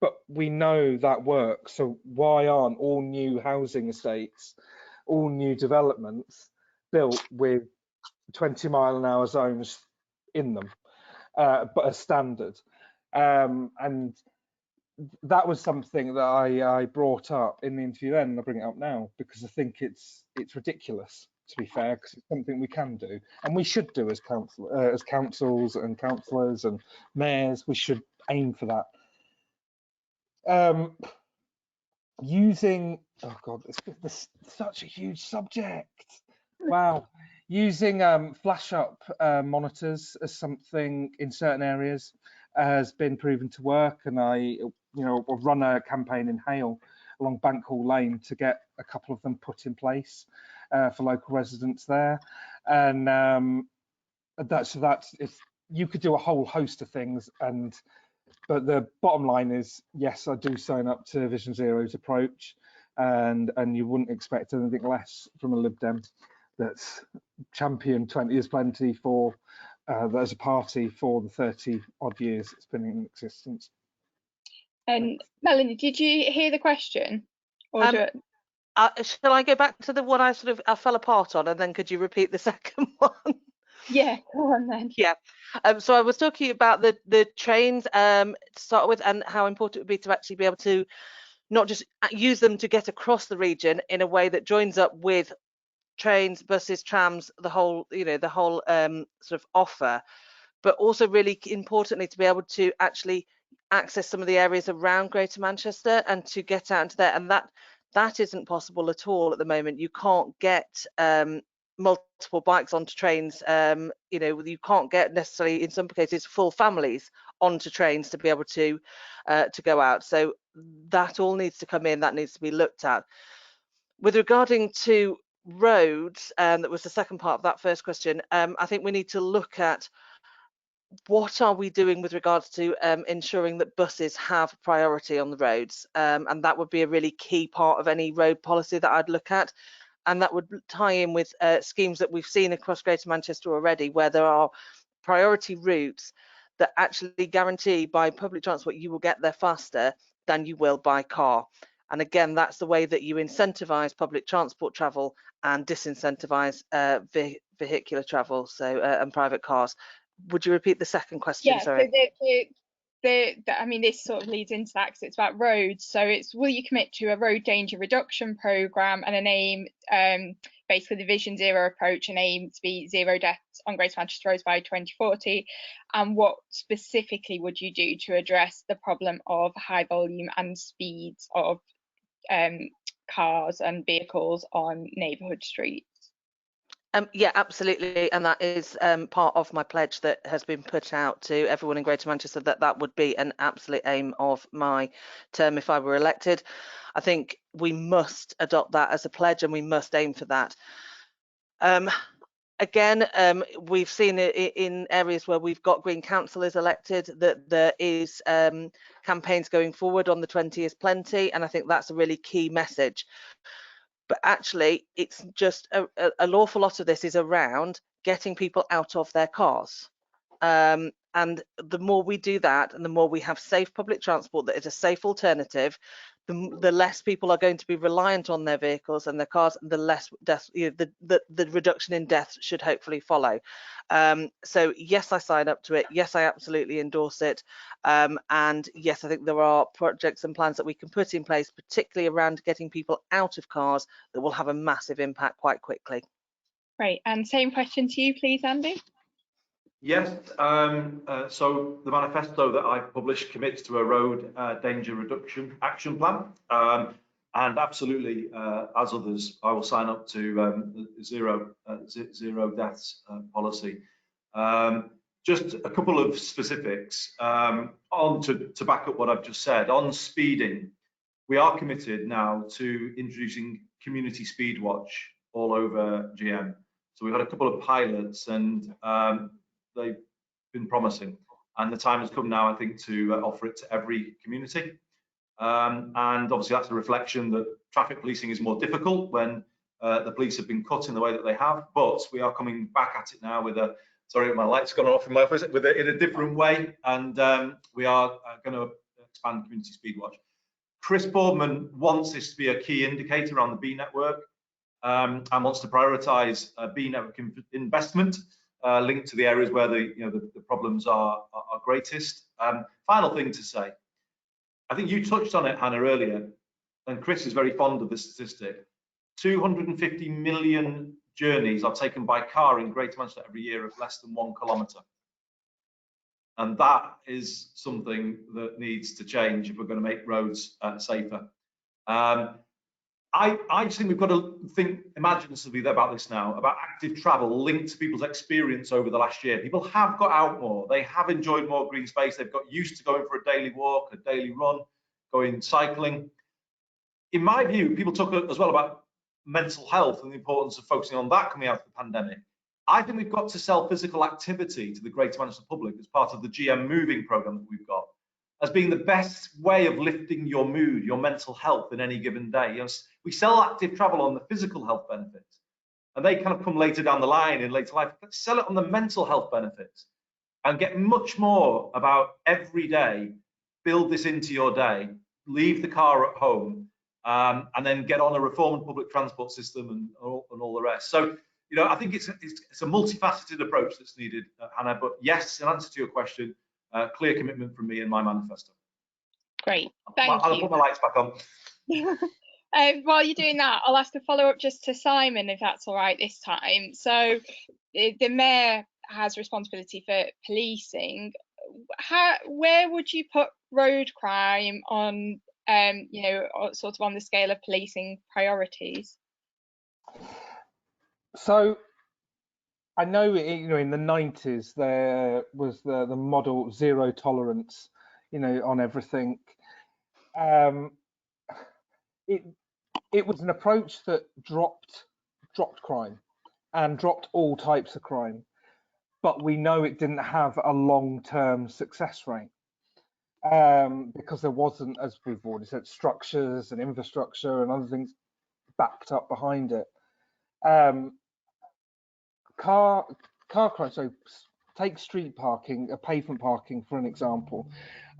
but we know that works, so why aren't all new housing estates, all new developments built with 20-mile-an-hour zones in them, but as standard? And that was something that I brought up in the interview then, and I bring it up now because I think it's ridiculous, to be fair, because it's something we can do and we should do as councils and councillors and mayors. We should aim for that. Using, oh God, this such a huge subject. Wow. Using flash up monitors as something in certain areas has been proven to work, and I run a campaign in Hale along Bankhall Lane to get a couple of them put in place for local residents there. And that's if you could do a whole host of things, but the bottom line is, yes, I do sign up to Vision Zero's approach, and you wouldn't expect anything less from a Lib Dem that's championed 20 is plenty for as a party for the 30 odd years it's been in existence. And Melanie, did you hear the question? Or shall I go back to the one I fell apart on, and then could you repeat the second one? Yeah, go on then. Yeah. So I was talking about the trains to start with, and how important it would be to actually be able to not just use them to get across the region in a way that joins up with trains, buses, trams, the whole sort of offer, but also really importantly to be able to actually access some of the areas around Greater Manchester and to get out into there, and that isn't possible at all at the moment. You can't get multiple bikes onto trains. You can't get necessarily, in some cases, full families onto trains to be able to go out. So that all needs to come in. That needs to be looked at. With regarding to roads, that was the second part of that first question. I think we need to look at what are we doing with regards to ensuring that buses have priority on the roads, and that would be a really key part of any road policy that I'd look at, and that would tie in with schemes that we've seen across Greater Manchester already, where there are priority routes that actually guarantee by public transport you will get there faster than you will by car. And again, that's the way that you incentivise public transport travel and disincentivise vehicular travel, so and private cars. Would you repeat the second question? Yeah, sorry. so I mean, this sort of leads into that because it's about roads. So it's, will you commit to a road danger reduction programme and an aim, basically the Vision Zero approach, and aim to be 0 deaths on Greater Manchester roads by 2040? And what specifically would you do to address the problem of high volume and speeds of cars and vehicles on neighbourhood streets? Yeah, absolutely, and that is part of my pledge that has been put out to everyone in Greater Manchester, that would be an absolute aim of my term if I were elected. I think we must adopt that as a pledge, and we must aim for that. Again, we've seen it in areas where we've got Green councillors elected that there is campaigns going forward on the 20 is plenty, and I think that's a really key message. But actually, it's just an awful lot of this is around getting people out of their cars. And the more we do that, and the more we have safe public transport that is a safe alternative, the less people are going to be reliant on their vehicles and their cars, and the less death, the reduction in deaths should hopefully follow. So yes, I sign up to it. Yes, I absolutely endorse it. And yes, I think there are projects and plans that we can put in place, particularly around getting people out of cars, that will have a massive impact quite quickly. Great, and same question to you, please, Andy. Yes, so the manifesto that I published commits to a road danger reduction action plan, and absolutely, as others, I will sign up to zero deaths policy. Just a couple of specifics to back up what I've just said. On speeding, we are committed now to introducing community speed watch all over GM. So we've had a couple of pilots, and they've been promising, and the time has come now, I think, to offer it to every community. And obviously that's a reflection that traffic policing is more difficult when the police have been cut in the way that they have, but we are coming back at it now with a, sorry, my light's gone off in my office, with in a different way, and we are going to expand community speed watch. Chris Boardman wants this to be a key indicator on the B network, and wants to prioritise B network investment linked to the areas where the problems are greatest. Final thing to say, I think you touched on it, Hannah, earlier, and Chris is very fond of this statistic. 250 million journeys are taken by car in Greater Manchester every year of less than 1 kilometre. And that is something that needs to change if we're going to make roads safer. I just think we've got to think imaginatively about this now, about active travel linked to people's experience over the last year. People have got out more, they have enjoyed more green space, they've got used to going for a daily walk, a daily run, going cycling. In my view, people talk as well about mental health and the importance of focusing on that coming out of the pandemic. I think we've got to sell physical activity to the Greater Manchester public as part of the GM Moving programme that we've got, as being the best way of lifting your mood, your mental health in any given day. We sell active travel on the physical health benefits, and they kind of come later down the line in later life. Let's sell it on the mental health benefits and get much more about every day. Build this into your day, leave the car at home, and then get on a reformed public transport system and all the rest. So, I think it's a multifaceted approach that's needed, Hannah, but yes, in answer to your question, clear commitment from me in my manifesto. Great, thank you. I'll put my lights back on. While you're doing that, I'll ask a follow-up just to Simon, if that's all right this time. So the Mayor has responsibility for policing. Where would you put road crime on, sort of on the scale of policing priorities? So I know, in the 90s there was the model zero tolerance, on everything. It was an approach that dropped crime and dropped all types of crime, but we know it didn't have a long-term success rate because there wasn't, as we've already said, structures and infrastructure and other things backed up behind it. Car crime, so take street parking, pavement parking for an example.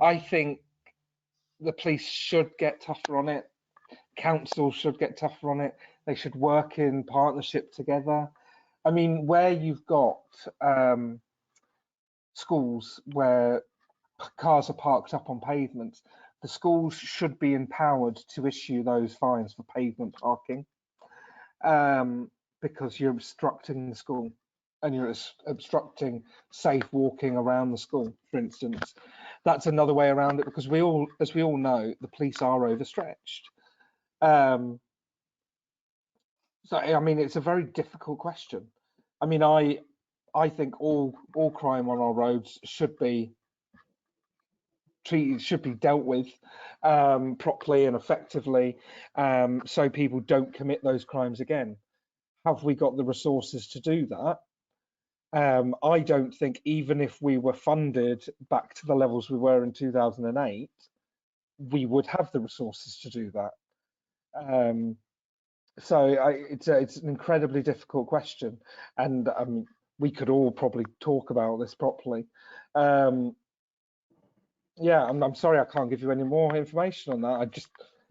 I think the police should get tougher on it. Councils should get tougher on it. They should work in partnership together. I mean, where you've got schools where cars are parked up on pavements, the schools should be empowered to issue those fines for pavement parking, because you're obstructing the school and you're obstructing safe walking around the school, for instance. That's another way around it, because as we all know, the police are overstretched. So, I mean, it's a very difficult question. I mean, I think all crime on our roads should be dealt with properly and effectively, so people don't commit those crimes again. Have we got the resources to do that? I don't think, even if we were funded back to the levels we were in 2008, we would have the resources to do that. So it's an incredibly difficult question, and we could all probably talk about this properly. Yeah, I'm sorry I can't give you any more information on that.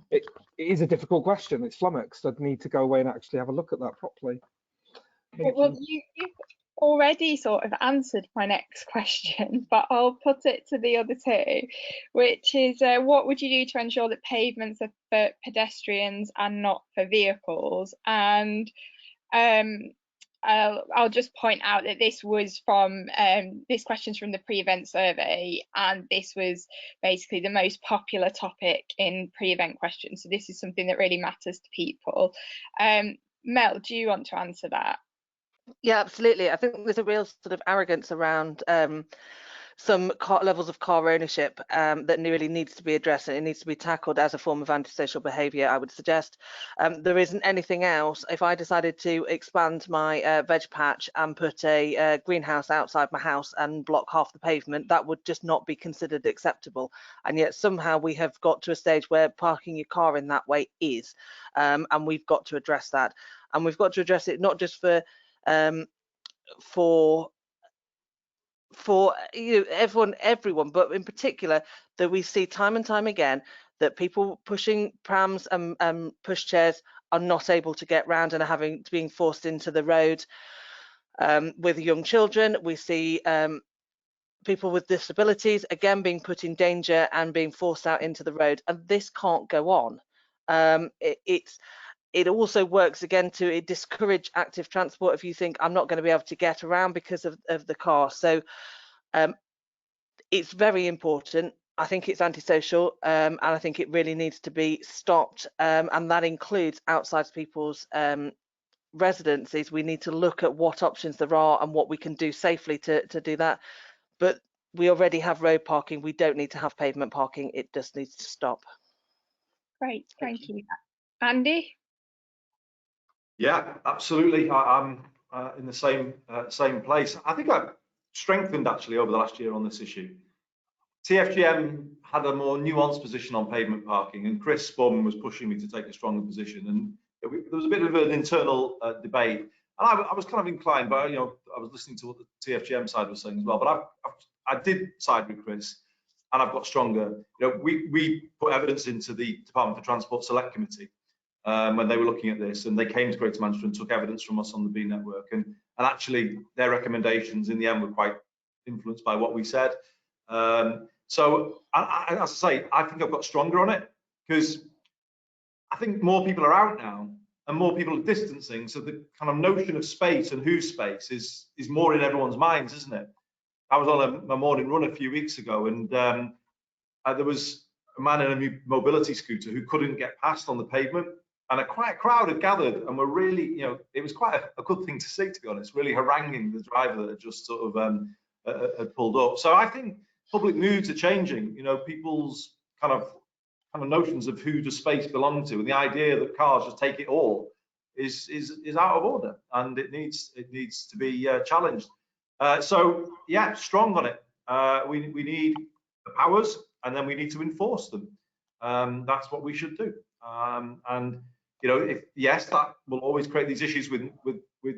It is a difficult question. It's flummoxed. I'd need to go away and actually have a look at that properly. Well, you've already sort of answered my next question, but I'll put it to the other two, which is what would you do to ensure that pavements are for pedestrians and not for vehicles? And I'll just point out that this was from this question's from the pre-event survey, and this was basically the most popular topic in pre-event questions. So this is something that really matters to people. Mel, do you want to answer that? Yeah, absolutely. I think there's a real sort of arrogance around some levels of car ownership that really needs to be addressed, and it needs to be tackled as a form of antisocial behaviour, I would suggest. There isn't anything else. If I decided to expand my veg patch and put a greenhouse outside my house and block half the pavement, that would just not be considered acceptable. And yet somehow we have got to a stage where parking your car in that way is, and we've got to address that. And we've got to address it not just for everyone, but in particular that we see time and time again that people pushing prams and pushchairs are not able to get round and are being forced into the road. With young children, we see people with disabilities again being put in danger and being forced out into the road, and this can't go on. It also works again to discourage active transport if you think I'm not going to be able to get around because of the car. So it's very important. I think it's antisocial, and I think it really needs to be stopped, and that includes outside people's residences. We need to look at what options there are and what we can do safely to do that. But we already have road parking. We don't need to have pavement parking. It just needs to stop. Great, thank you. Andy? Yeah, absolutely. I'm in the same place. I think I've strengthened actually over the last year on this issue. TFGM had a more nuanced position on pavement parking, and Chris Spum was pushing me to take a stronger position. And there was a bit of an internal debate, and I was kind of inclined, but I was listening to what the TFGM side was saying as well. But I did side with Chris, and I've got stronger. We put evidence into the Department for Transport Select Committee when they were looking at this, and they came to Greater Manchester and took evidence from us on the B network, and actually their recommendations in the end were quite influenced by what we said. So as I say, I think I've got stronger on it, because I think more people are out now and more people are distancing, so the kind of notion of space and whose space is more in everyone's minds, isn't it? I was on a morning run a few weeks ago, and there was a man in a mobility scooter who couldn't get past on the pavement, and quite a crowd had gathered, and were really, it was quite a good thing to see, to be honest, really haranguing the driver that had just sort of had pulled up. So I think public moods are changing. People's kind of notions of who does space belong to, and the idea that cars just take it all is out of order, and it needs to be challenged. So yeah, strong on it. We need the powers, and then we need to enforce them. That's what we should do. And yes, that will always create these issues with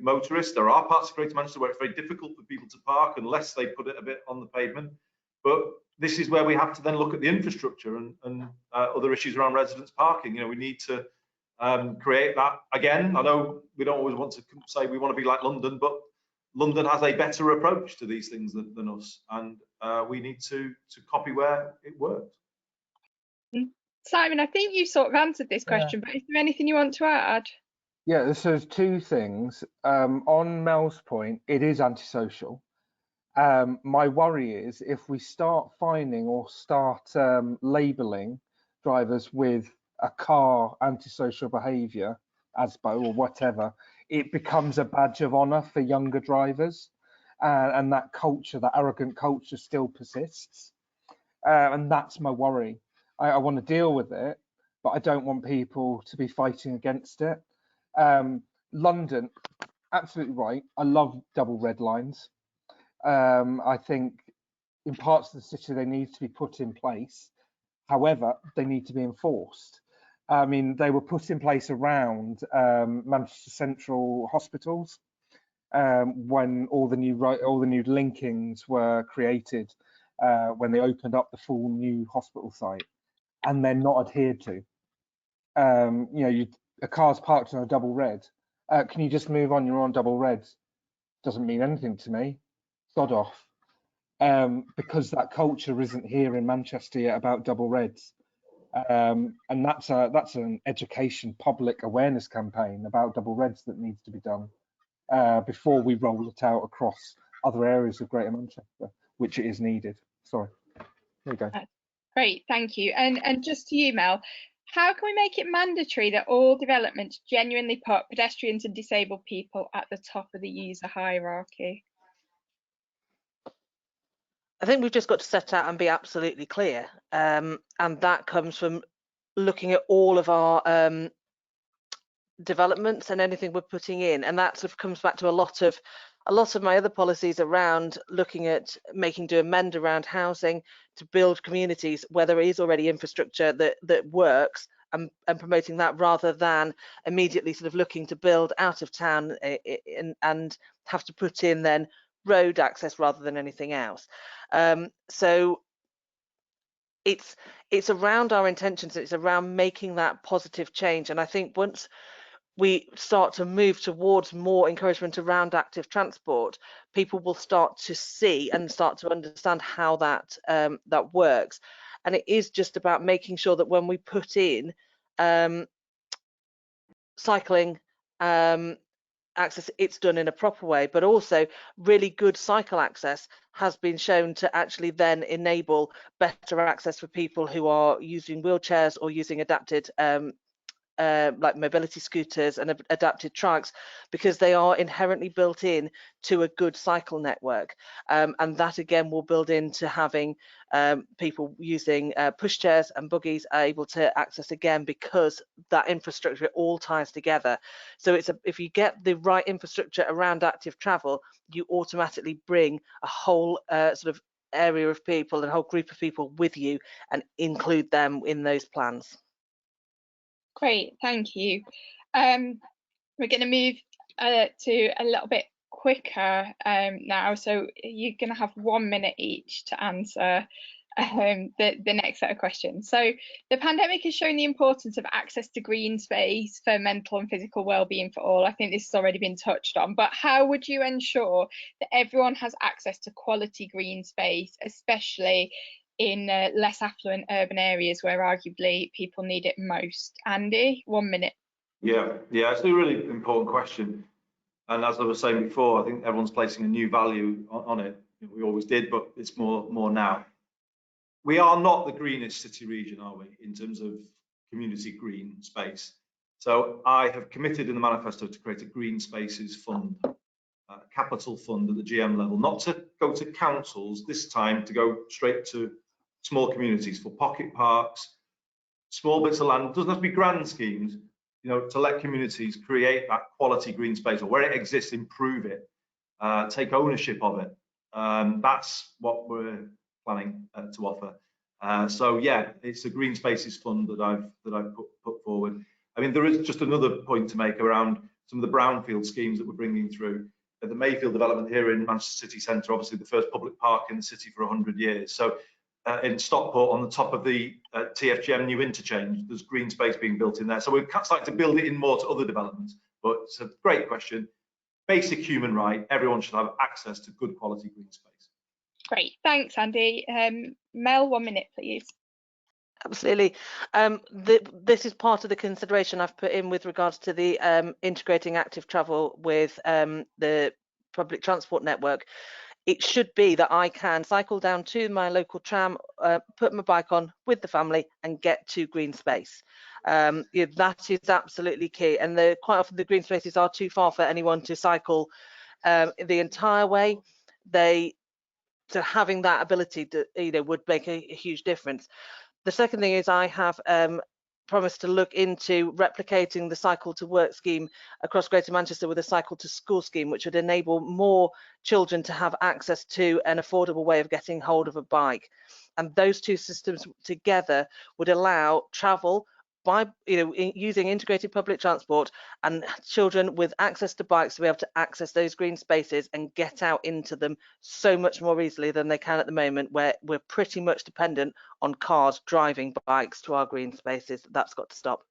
motorists. There are parts of Greater Manchester where it's very difficult for people to park unless they put it a bit on the pavement. But this is where we have to then look at the infrastructure and other issues around residents parking. We need to create that again. I know we don't always want to say we want to be like London, but London has a better approach to these things than us, and we need to copy where it works. Simon, I think you sort of answered this question, but is there anything you want to add? Yeah, so there's two things. On Mel's point, it is antisocial. My worry is if we start finding or start labelling drivers with a car antisocial behaviour, ASBO or whatever, it becomes a badge of honour for younger drivers, and that culture, that arrogant culture, still persists, and that's my worry. I want to deal with it, but I don't want people to be fighting against it. London, absolutely right. I love double red lines. I think in parts of the city they need to be put in place. However, they need to be enforced. I mean, they were put in place around Manchester Central hospitals when all the new linkings were created when they opened up the full new hospital site, and they're not adhered to. You know, a car's parked on a double red. Can you just move on? You're on double red. Doesn't mean anything to me. Sod off. Because that culture isn't here in Manchester yet about double reds. And that's an education, public awareness campaign about double reds that needs to be done before we roll it out across other areas of Greater Manchester, which it is needed. Sorry. There you go. Great, thank you. And just to you, Mel, how can we make it mandatory that all developments genuinely put pedestrians and disabled people at the top of the user hierarchy? I think we've just got to set out and be absolutely clear, and that comes from looking at all of our developments and anything we're putting in, and that sort of comes back to a lot of my other policies around looking at making do amend around housing to build communities where there is already infrastructure that works, and promoting that rather than immediately sort of looking to build out of town and have to put in then road access rather than anything else. So it's around our intentions, it's around making that positive change, and I think once we start to move towards more encouragement around active transport, people will start to see and start to understand how that that works. And it is just about making sure that when we put in cycling access, it's done in a proper way, but also really good cycle access has been shown to actually then enable better access for people who are using wheelchairs or using adapted like mobility scooters and adapted trikes, because they are inherently built in to a good cycle network, and that again will build into having people using pushchairs and buggies are able to access again, because that infrastructure all ties together. So if you get the right infrastructure around active travel, you automatically bring a whole sort of area of people and a whole group of people with you and include them in those plans. Great, thank you. We're going to move to a little bit quicker now, so you're going to have 1 minute each to answer the next set of questions. So the pandemic has shown the importance of access to green space for mental and physical well-being for all. I think this has already been touched on, but how would you ensure that everyone has access to quality green space, especially in less affluent urban areas where arguably people need it most? Andy, 1 minute. Yeah, it's a really important question. And as I was saying before, I think everyone's placing a new value on it. We always did, but it's more now. We are not the greenest city region, are we, in terms of community green space? So I have committed in the manifesto to create a green spaces fund, a capital fund at the GM level, not to go to councils this time, to go straight to small communities for pocket parks, small bits of land. It doesn't have to be grand schemes, you know, to let communities create that quality green space, or where it exists, improve it, take ownership of it. That's what we're planning to offer. So yeah, it's a green spaces fund that I've put forward. I mean, there is just another point to make around some of the brownfield schemes that we're bringing through. The Mayfield development here in Manchester City Centre, obviously the first public park in the city for 100 years. So in Stockport, on the top of the TFGM new interchange, there's green space being built in there. So we're starting to build it in more to other developments. But it's a great question. basic human right. Everyone should have access to good quality green space. Great, thanks, Andy. Mel, 1 minute, please. Absolutely. This is part of the consideration I've put in with regards to the integrating active travel with the public transport network. It should be that I can cycle down to my local tram, put my bike on with the family and get to green space. That is absolutely key. And quite often the green spaces are too far for anyone to cycle the entire way. So having that ability to, would make a huge difference. The second thing is I have promised to look into replicating the cycle to work scheme across Greater Manchester with a cycle to school scheme, which would enable more children to have access to an affordable way of getting hold of a bike. And those two systems together would allow travel by using integrated public transport and children with access to bikes to be able to access those green spaces and get out into them so much more easily than they can at the moment, where we're pretty much dependent on cars driving bikes to our green spaces. That's got to stop.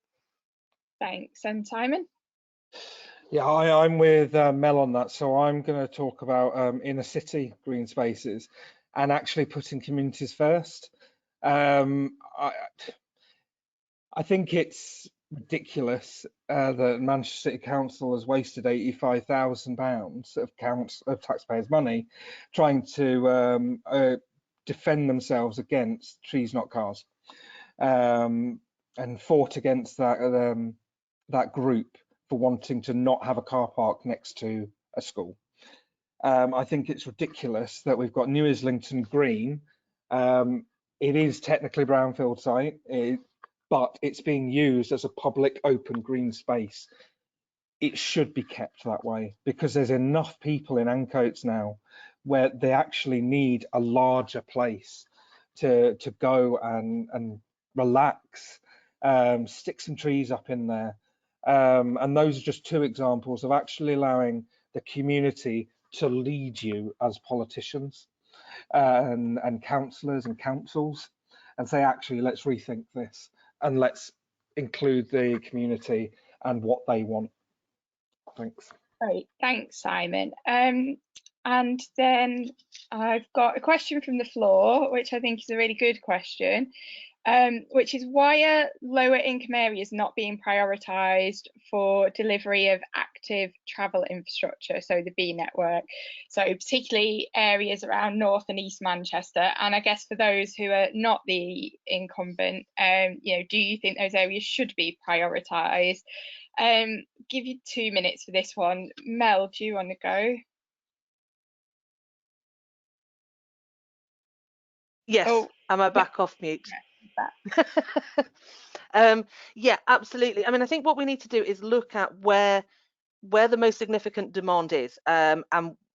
Thanks. And Simon? Yeah, I'm with Mel on that. So I'm going to talk about inner city green spaces and actually putting communities first. I think it's ridiculous that Manchester City Council has wasted £85,000 of taxpayers' money trying to defend themselves against trees not cars, and fought against that group for wanting to not have a car park next to a school. I think it's ridiculous that we've got New Islington Green. It is technically brownfield site, but it's being used as a public open green space. It should be kept that way because there's enough people in Ancoats now where they actually need a larger place to go and relax, stick some trees up in there. And those are just two examples of actually allowing the community to lead you as politicians and councillors and councils and say, actually, let's rethink this. And let's include the community and what they want. Thanks. Great, thanks, Simon. And then I've got a question from the floor, which I think is a really good question, which is why are lower income areas not being prioritised for delivery of active travel infrastructure, so the B network, so particularly areas around North and East Manchester? And I guess for those who are not the incumbent, do you think those areas should be prioritised? Give you 2 minutes for this one. Mel, do you want to go? Yes, am I back off mute? Yeah, absolutely. I mean, I think what we need to do is look at where the most significant demand is, and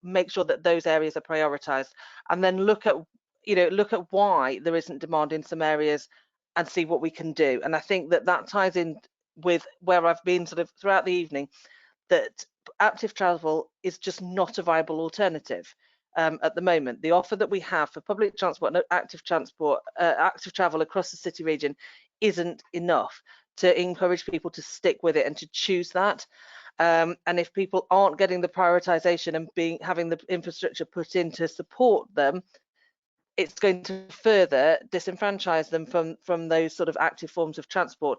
make sure that those areas are prioritised, and then look at why there isn't demand in some areas and see what we can do. And I think that ties in with where I've been sort of throughout the evening, that active travel is just not a viable alternative. At the moment, the offer that we have for public transport and active travel across the city region isn't enough to encourage people to stick with it and to choose that. And if people aren't getting the prioritisation and having the infrastructure put in to support them, it's going to further disenfranchise them from those sort of active forms of transport.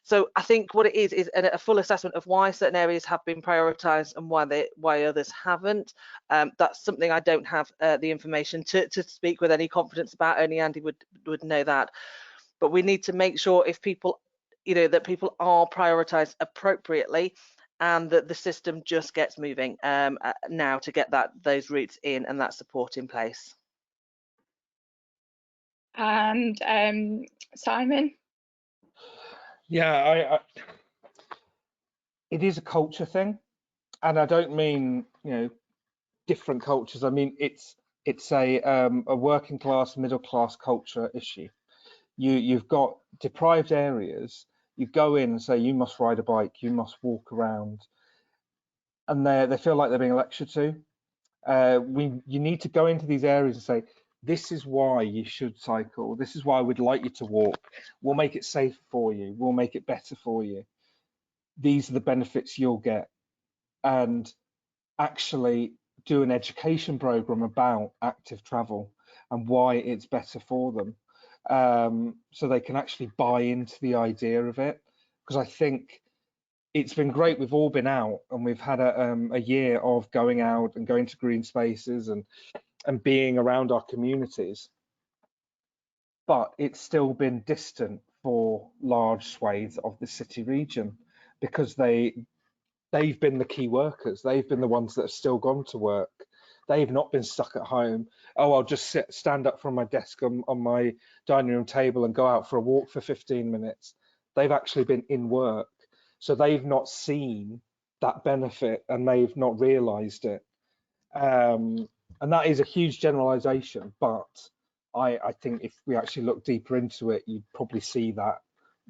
So I think what it is a full assessment of why certain areas have been prioritised and why others haven't. That's something I don't have the information to speak with any confidence about. Only Andy would know that. But we need to make sure if people, that people are prioritised appropriately, and that the system just gets moving now to get those routes in and that support in place. And Simon? Yeah, it is a culture thing, and I don't mean different cultures. I mean it's a working class, middle class culture issue. You've got deprived areas. You go in and say you must ride a bike, you must walk around, and they feel like they're being lectured to. You need to go into these areas and say, this is why you should cycle. This is why we'd like you to walk. We'll make it safe for you. We'll make it better for you. These are the benefits you'll get. And actually do an education program about active travel and why it's better for them, so they can actually buy into the idea of it. Because I think it's been great. We've all been out and we've had a year of going out and going to green spaces and being around our communities, but it's still been distant for large swathes of the city region, because they've been the key workers. They've been the ones that have still gone to work. They've not been stuck at home. Oh, I'll just stand up from my desk on my dining room table and go out for a walk for 15 minutes. They've actually been in work. So they've not seen that benefit and they've not realised it. And that is a huge generalisation, but I think if we actually look deeper into it, you'd probably see that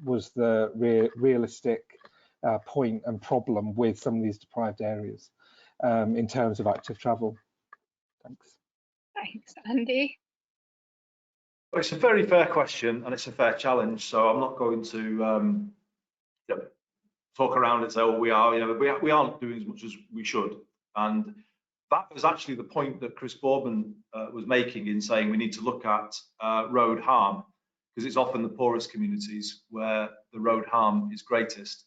was the realistic point and problem with some of these deprived areas in terms of active travel. Thanks. Thanks, Andy. Well, it's a very fair question and it's a fair challenge. So I'm not going to talk around and say, oh, we aren't doing as much as we should. And that was actually the point that Chris Boardman was making in saying we need to look at road harm, because it's often the poorest communities where the road harm is greatest,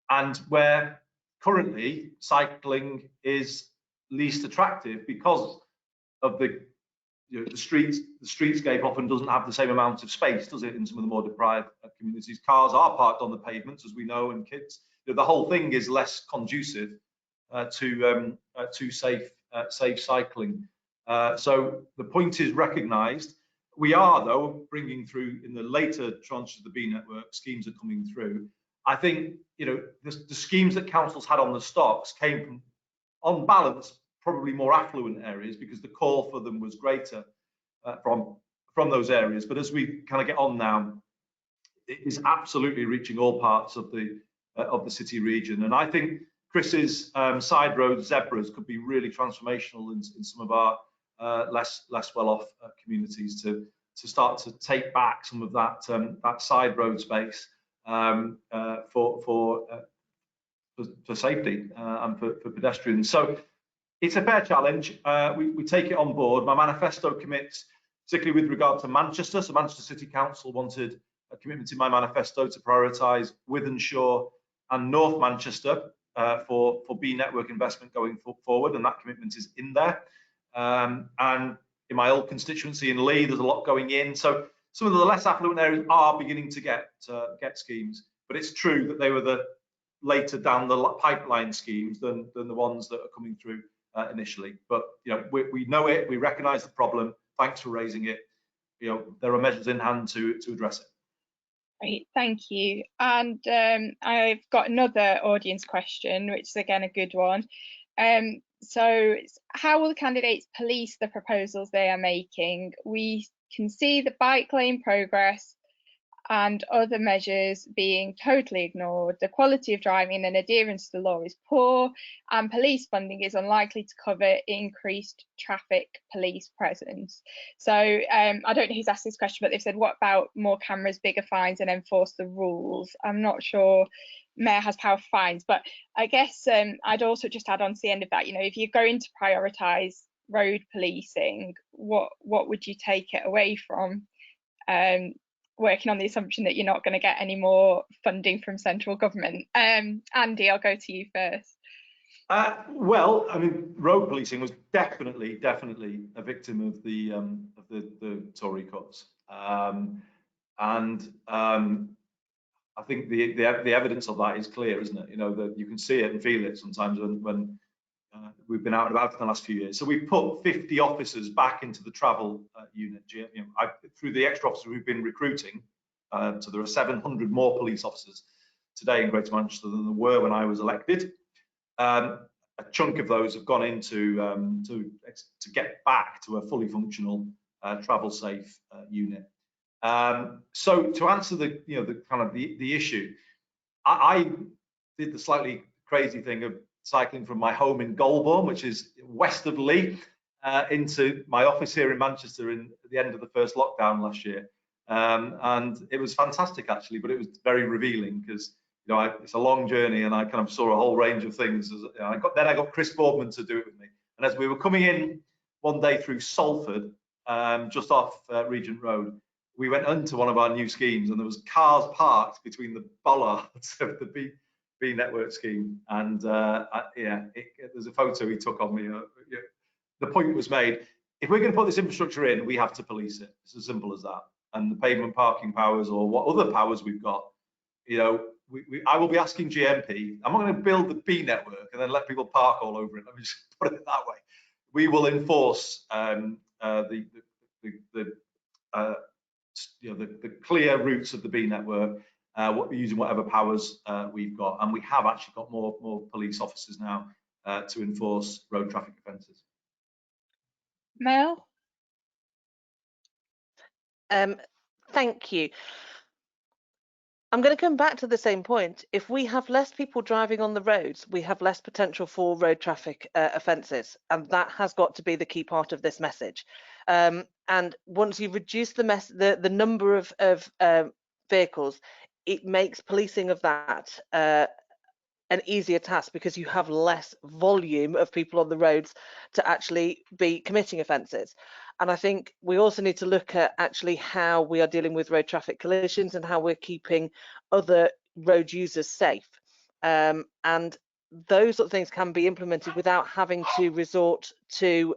and where currently cycling is least attractive because of the streetscape often doesn't have the same amount of space, does it, in some of the more deprived communities. Cars are parked on the pavements, as we know, and kids. The whole thing is less conducive to safe cycling. So the point is recognised. We are, though, bringing through in the later tranches of the B network, schemes are coming through. I think the schemes that councils had on the stocks came from, on balance, probably more affluent areas, because the call for them was greater from those areas. But as we kind of get on now, it is absolutely reaching all parts of the city region. And I think Chris's side road zebras could be really transformational in some of our less well-off communities to start to take back some of that side road space for safety and for pedestrians. So it's a fair challenge. We take it on board. My manifesto commits, particularly with regard to Manchester. So Manchester City Council wanted a commitment in my manifesto to prioritise Wythenshawe and North Manchester for B network investment going forward, and that commitment is in there. And in my old constituency in Lee, there's a lot going in. So some of the less affluent areas are beginning to get schemes, but it's true that they were the later down the pipeline schemes than the ones that are coming through initially. But we know it, we recognise the problem. Thanks for raising it. There are measures in hand to address it. Great, thank you. And I've got another audience question, which is again a good one. So how will the candidates police the proposals they are making? We can see the bike lane progress and other measures being totally ignored. The quality of driving and adherence to the law is poor, and police funding is unlikely to cover increased traffic police presence. So I don't know who's asked this question, but they've said, what about more cameras, bigger fines, and enforce the rules? I'm not sure Mayor has power for fines, but I guess I'd also just add on to the end of that, if you're going to prioritise road policing, what would you take it away from? Working on the assumption that you're not going to get any more funding from central government. Andy, I'll go to you first. Well, I mean, road policing was definitely a victim of the Tory cuts, and I think the evidence of that is clear, isn't it? That you can see it and feel it sometimes when we've been out and about in the last few years. So we've put 50 officers back into the travel unit. Through the extra officers we've been recruiting, so there are 700 more police officers today in Greater Manchester than there were when I was elected. A chunk of those have gone into to get back to a fully functional travel safe unit. So to answer the issue, I did the slightly crazy thing of cycling from my home in Golborne, which is west of Lee, into my office here in Manchester at the end of the first lockdown last year. And it was fantastic, actually, but it was very revealing because you know, it's a long journey, and I kind of saw a whole range of things. I got Chris Boardman to do it with me, and as we were coming in one day through Salford, just off Regent Road, we went into one of our new schemes, and there was cars parked between the bollards of the B network scheme, and there's a photo he took of me. The point was made: if we're going to put this infrastructure in, we have to police it. It's as simple as that. And the pavement parking powers, or what other powers we've got, you know, I will be asking GMP. I'm not going to build the B network and then let people park all over it. Let me just put it that way. We will enforce the clear routes of the B network, using whatever powers we've got, and we have actually got more police officers now to enforce road traffic offences. Mel? Thank you. I'm going to come back to the same point. If we have less people driving on the roads, we have less potential for road traffic offences, and that has got to be the key part of this message. And once you reduce the number of vehicles, it makes policing of that an easier task, because you have less volume of people on the roads to actually be committing offences. And I think we also need to look at actually how we are dealing with road traffic collisions and how we're keeping other road users safe. And those sort of things can be implemented without having to resort to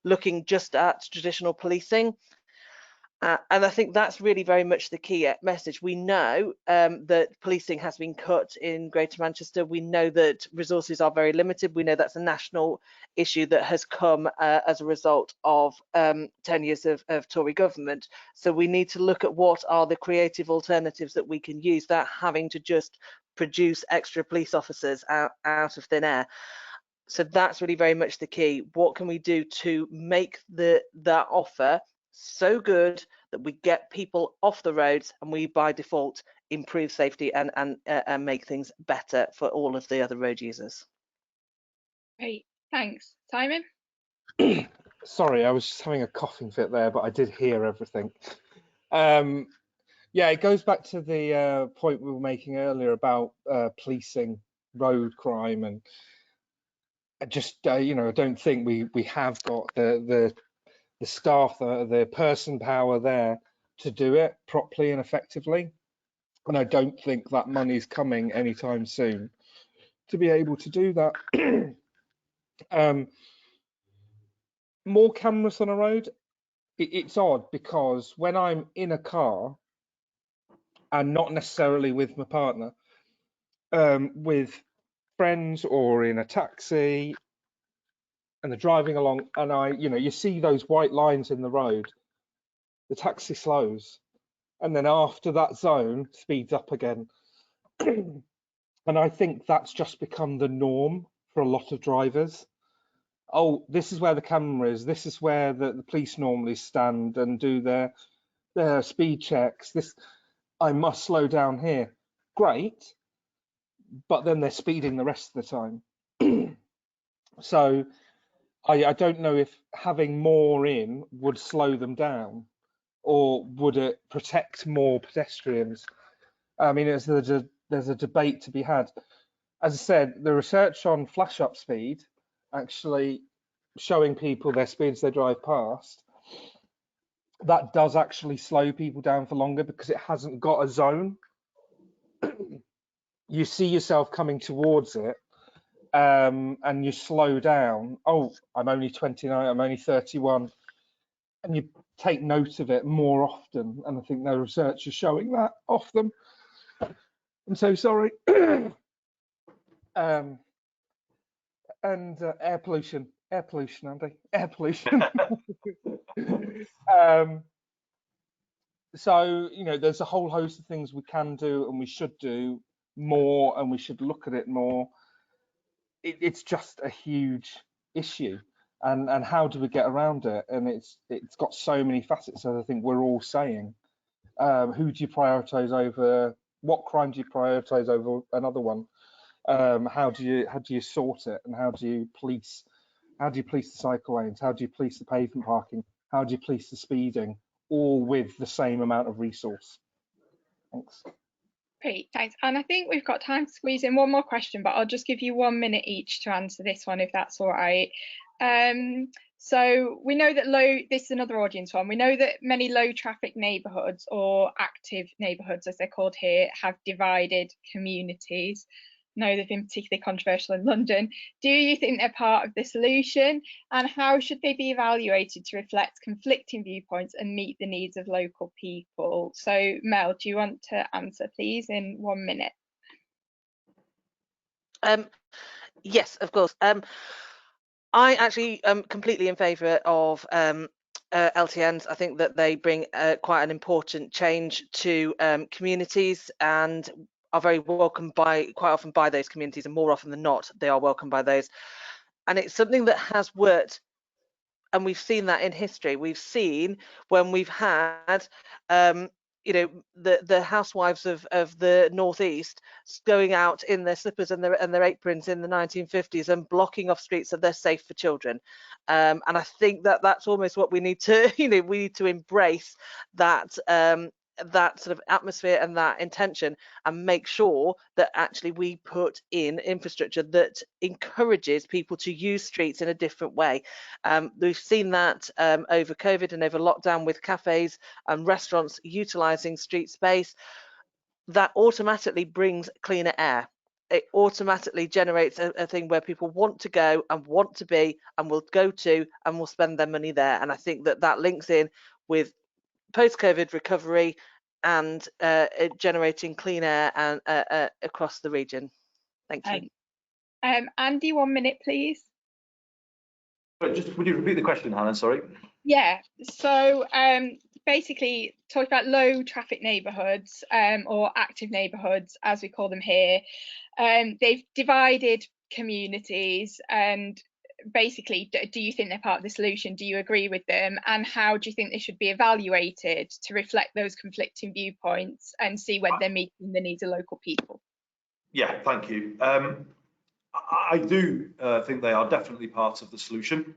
looking just at traditional policing. And I think that's really very much the key message. We know that policing has been cut in Greater Manchester. We know that resources are very limited. We know that's a national issue that has come as a result of 10 years of Tory government. So we need to look at what are the creative alternatives that we can use without having to just produce extra police officers out of thin air. So that's really very much the key. What can we do to make that offer so good that we get people off the roads, and we by default improve safety and make things better for all of the other road users? Great, thanks. Simon? Sorry, I was just having a coughing fit there, but I did hear everything. Yeah, it goes back to the point we were making earlier about policing road crime, and I just you know, I don't think we have got the staff, the person power there to do it properly and effectively, and I don't think that money's coming anytime soon to be able to do that. More cameras on a road, it's odd, because when I'm in a car and not necessarily with my partner, with friends or in a taxi, and they're driving along, and you see those white lines in the road, the taxi slows, and then after that zone speeds up again. And I think that's just become the norm for a lot of drivers. Oh, this is where the camera is, this is where the police normally stand and do their speed checks, I must slow down here. Great, but then they're speeding the rest of the time. So I don't know if having more in would slow them down, or would it protect more pedestrians? I mean, there's a debate to be had. As I said, the research on flash up speed, actually showing people their speeds they drive past, that does actually slow people down for longer, because it hasn't got a zone. You see yourself coming towards it, and you slow down. Oh, I'm only 29, I'm only 31. And you take note of it more often. And I think the research is showing that off them. I'm so sorry. And air pollution, Andy, air pollution. So, there's a whole host of things we can do, and we should do more, and we should look at it more. It's just a huge issue, and how do we get around it? And it's got so many facets, as I think we're all saying. Who do you prioritize over? What crime do you prioritize over another one? How do you sort it, and how do you police the cycle lanes? How do you police the pavement parking? How do you police the speeding, all with the same amount of resource? Thanks. Great, thanks. And I think we've got time to squeeze in one more question, but I'll just give you 1 minute each to answer this one, if that's all right. So we know that this is another audience one. We know that many low traffic neighbourhoods, or active neighbourhoods as they're called here, have divided communities. I know they've been particularly controversial in London. Do you think they're part of the solution, and how should they be evaluated to reflect conflicting viewpoints and meet the needs of local people? So Mel, do you want to answer please in 1 minute? Yes, of course. I actually am completely in favour of LTNs. I think that they bring quite an important change to communities, and are very welcomed quite often by those communities, and more often than not they are welcomed by those. And it's something that has worked, and we've seen that in history. We've seen when we've had you know, the housewives of the northeast going out in their slippers and their aprons in the 1950s and blocking off streets so they're safe for children. And I think that that's almost what we need to, you know, we need to embrace that that sort of atmosphere and that intention, and make sure that actually we put in infrastructure that encourages people to use streets in a different way. We've seen that over COVID and over lockdown with cafes and restaurants utilising street space. That automatically brings cleaner air. It automatically generates a thing where people want to go and want to be and will go to and will spend their money there. And I think that that links in with post-COVID recovery and generating clean air and across the region. Thank you. Andy, 1 minute, please. Just would you repeat the question, Hannah? Sorry. Yeah. So basically, talking about low traffic neighbourhoods, or active neighbourhoods, as we call them here, they've divided communities, and basically, do you think they're part of the solution? Do you agree with them? And how do you think they should be evaluated to reflect those conflicting viewpoints and see whether they're meeting the needs of local people? Yeah, thank you. I do think they are definitely part of the solution,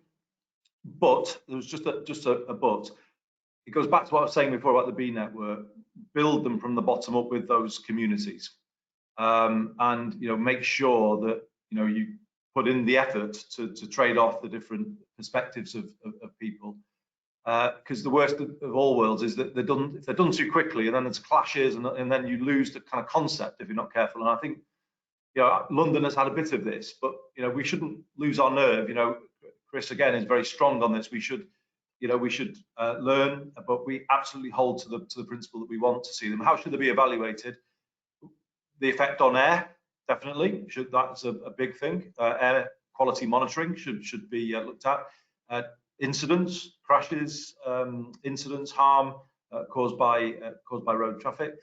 but there's just a but. It goes back to what I was saying before about the B network. Build them from the bottom up with those communities, and you know, make sure that you put in the effort to trade off the different perspectives of people, because the worst of all worlds is that if they're done too quickly, and then there's clashes, and then you lose the kind of concept if you're not careful. And I think London has had a bit of this, but we shouldn't lose our nerve. Chris again is very strong on this. We should learn, but we absolutely hold to the principle that we want to see them. How should they be evaluated? The effect on air, definitely. That's a big thing. Air quality monitoring should be looked at. Incidents, crashes, incidents, harm caused by road traffic.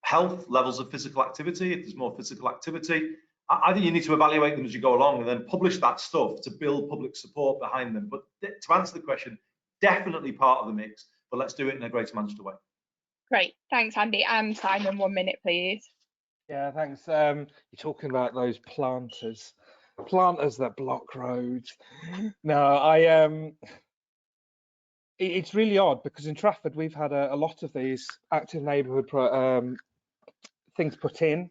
Health, levels of physical activity. If there's more physical activity, I think you need to evaluate them as you go along, and then publish that stuff to build public support behind them. But to answer the question, definitely part of the mix, but let's do it in a Greater Manchester way. Great, thanks Andy. And Simon, 1 minute please. Yeah, thanks. You're talking about those planters that block roads. No, it's really odd, because in Trafford we've had a lot of these active neighbourhood things put in.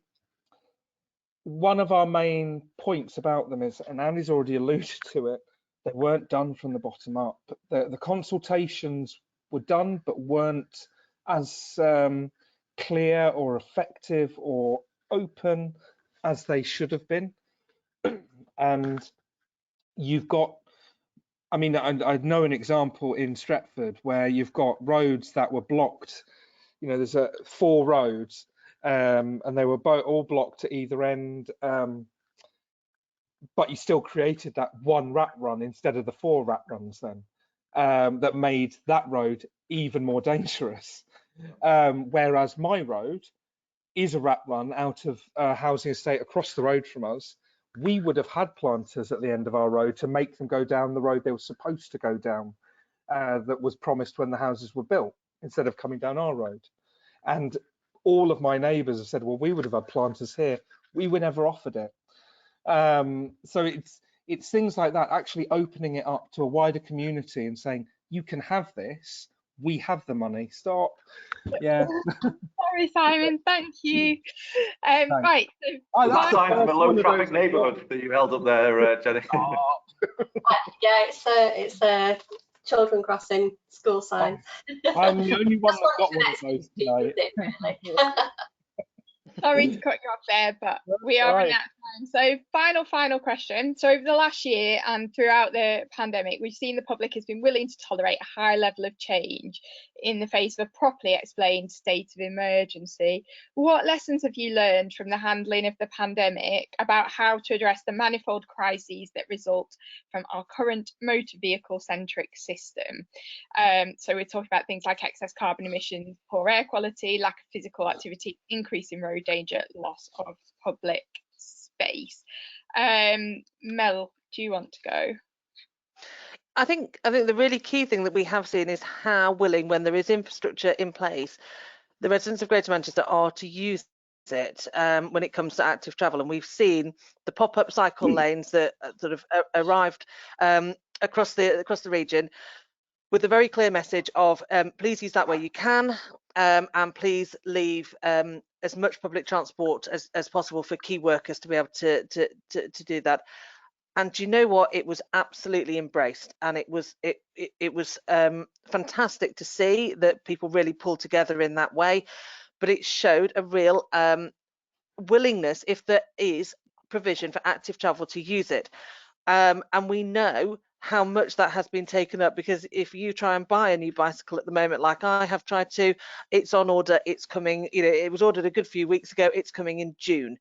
One of our main points about them is, and Andy's already alluded to it, they weren't done from the bottom up. The consultations were done, but weren't as clear or effective or open as they should have been. And you've got, I mean, I know an example in Stretford where you've got roads that were blocked. There's 4 roads, and they were all blocked at either end, but you still created that 1 rat run instead of the 4 rat runs then, that made that road even more dangerous. Whereas my road is a rat run out of a housing estate across the road from us. We would have had planters at the end of our road to make them go down the road they were supposed to go down, that was promised when the houses were built, instead of coming down our road. And all of my neighbours have said, well, we would have had planters here. We were never offered it. So it's things like that, actually opening it up to a wider community and saying, you can have this, We have the money. Stop. Yeah. Sorry, Simon. Thank you. Right. So Oh, Was that that's signs of a one low of traffic those- neighbourhood that you held up there, Jenny? Oh, Yeah, it's a children crossing school sign. I'm the only one Just that got wanted one of to those speak with tonight. it, really. Sorry to cut you off there, but we are running out of time. So final question. So over the last year and throughout the pandemic, we've seen the public has been willing to tolerate a high level of change in the face of a properly explained state of emergency. What lessons have you learned from the handling of the pandemic about how to address the manifold crises that result from our current motor vehicle-centric system? So we're talking about things like excess carbon emissions, poor air quality, lack of physical activity, increase in road danger, loss of public space. Mel, do you want to go? I think the really key thing that we have seen is how willing, when there is infrastructure in place, the residents of Greater Manchester are to use it when it comes to active travel. And we've seen the pop-up cycle lanes that sort of arrived across the region, with a very clear message of please use that where you can, and please leave as much public transport as possible for key workers to be able to do that. And do you know what? It was absolutely embraced, and it was fantastic to see that people really pulled together in that way. But it showed a real willingness, if there is provision for active travel, to use it. And we know how much that has been taken up, because if you try and buy a new bicycle at the moment, like I have tried to, it's on order, it's coming, it was ordered a good few weeks ago, it's coming in June.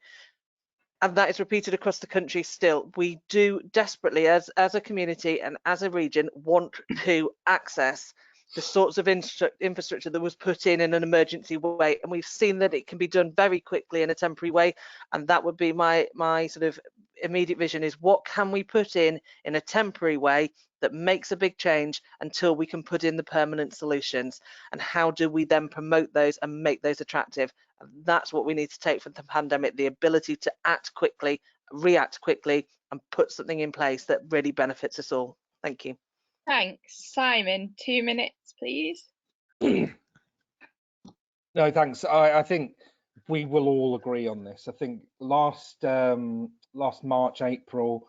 And that is repeated across the country still. We do desperately, as a community and as a region, want to access the sorts of infrastructure that was put in an emergency way, and we've seen that it can be done very quickly in a temporary way. And that would be my sort of immediate vision, is what can we put in a temporary way that makes a big change until we can put in the permanent solutions, and how do we then promote those and make those attractive? And that's what we need to take from the pandemic, the ability to act quickly, react quickly, and put something in place that really benefits us all. Thank you. Thanks. Simon, 2 minutes, please. No, thanks. I think we will all agree on this. I think last March, April,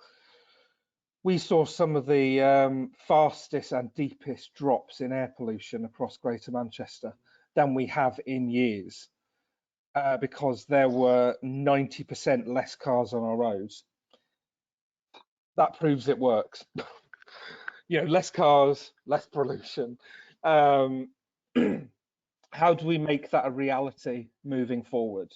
we saw some of the fastest and deepest drops in air pollution across Greater Manchester than we have in years, because there were 90% less cars on our roads. That proves it works. Less cars, less pollution. How do we make that a reality moving forward?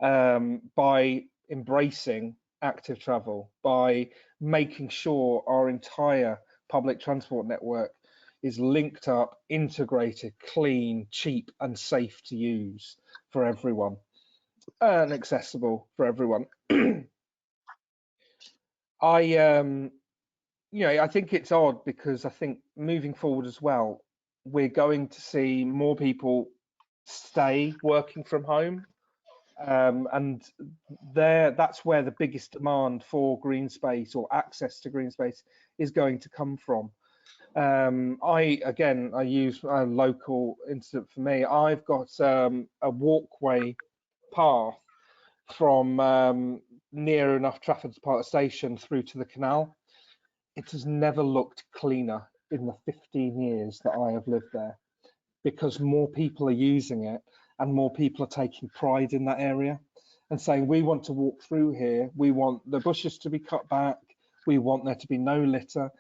By embracing active travel, by making sure our entire public transport network is linked up, integrated, clean, cheap and safe to use for everyone, and accessible for everyone. I think it's odd, because I think moving forward as well, we're going to see more people stay working from home, and that's where the biggest demand for green space, or access to green space, is going to come from. I use a local incident for me. I've got a walkway path from near enough Trafford Park Station through to the canal. It has never looked cleaner in the 15 years that I have lived there, because more people are using it, and more people are taking pride in that area and saying, we want to walk through here, we want the bushes to be cut back, we want there to be no litter,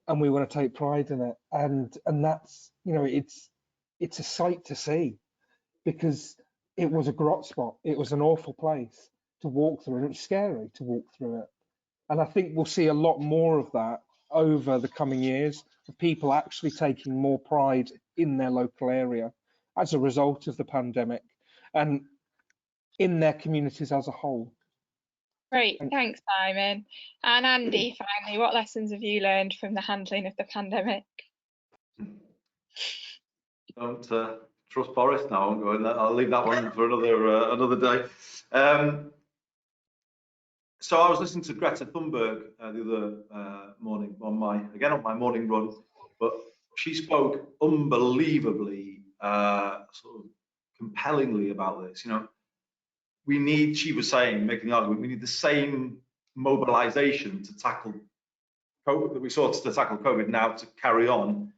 and we want to take pride in it. And that's, it's a sight to see, because it was a grot spot, it was an awful place to walk through, and it was scary to walk through it. And I think we'll see a lot more of that over the coming years, of people actually taking more pride in their local area as a result of the pandemic, and in their communities as a whole. Great, thanks, Simon. And Andy, finally, what lessons have you learned from the handling of the pandemic? Don't trust Boris now. I'll leave that one for another day. So I was listening to Greta Thunberg the other morning on my morning run, but she spoke unbelievably, sort of compellingly about this. You know, we need, she was saying, making the argument, we need the same mobilization to tackle COVID that we saw to tackle COVID now to carry on,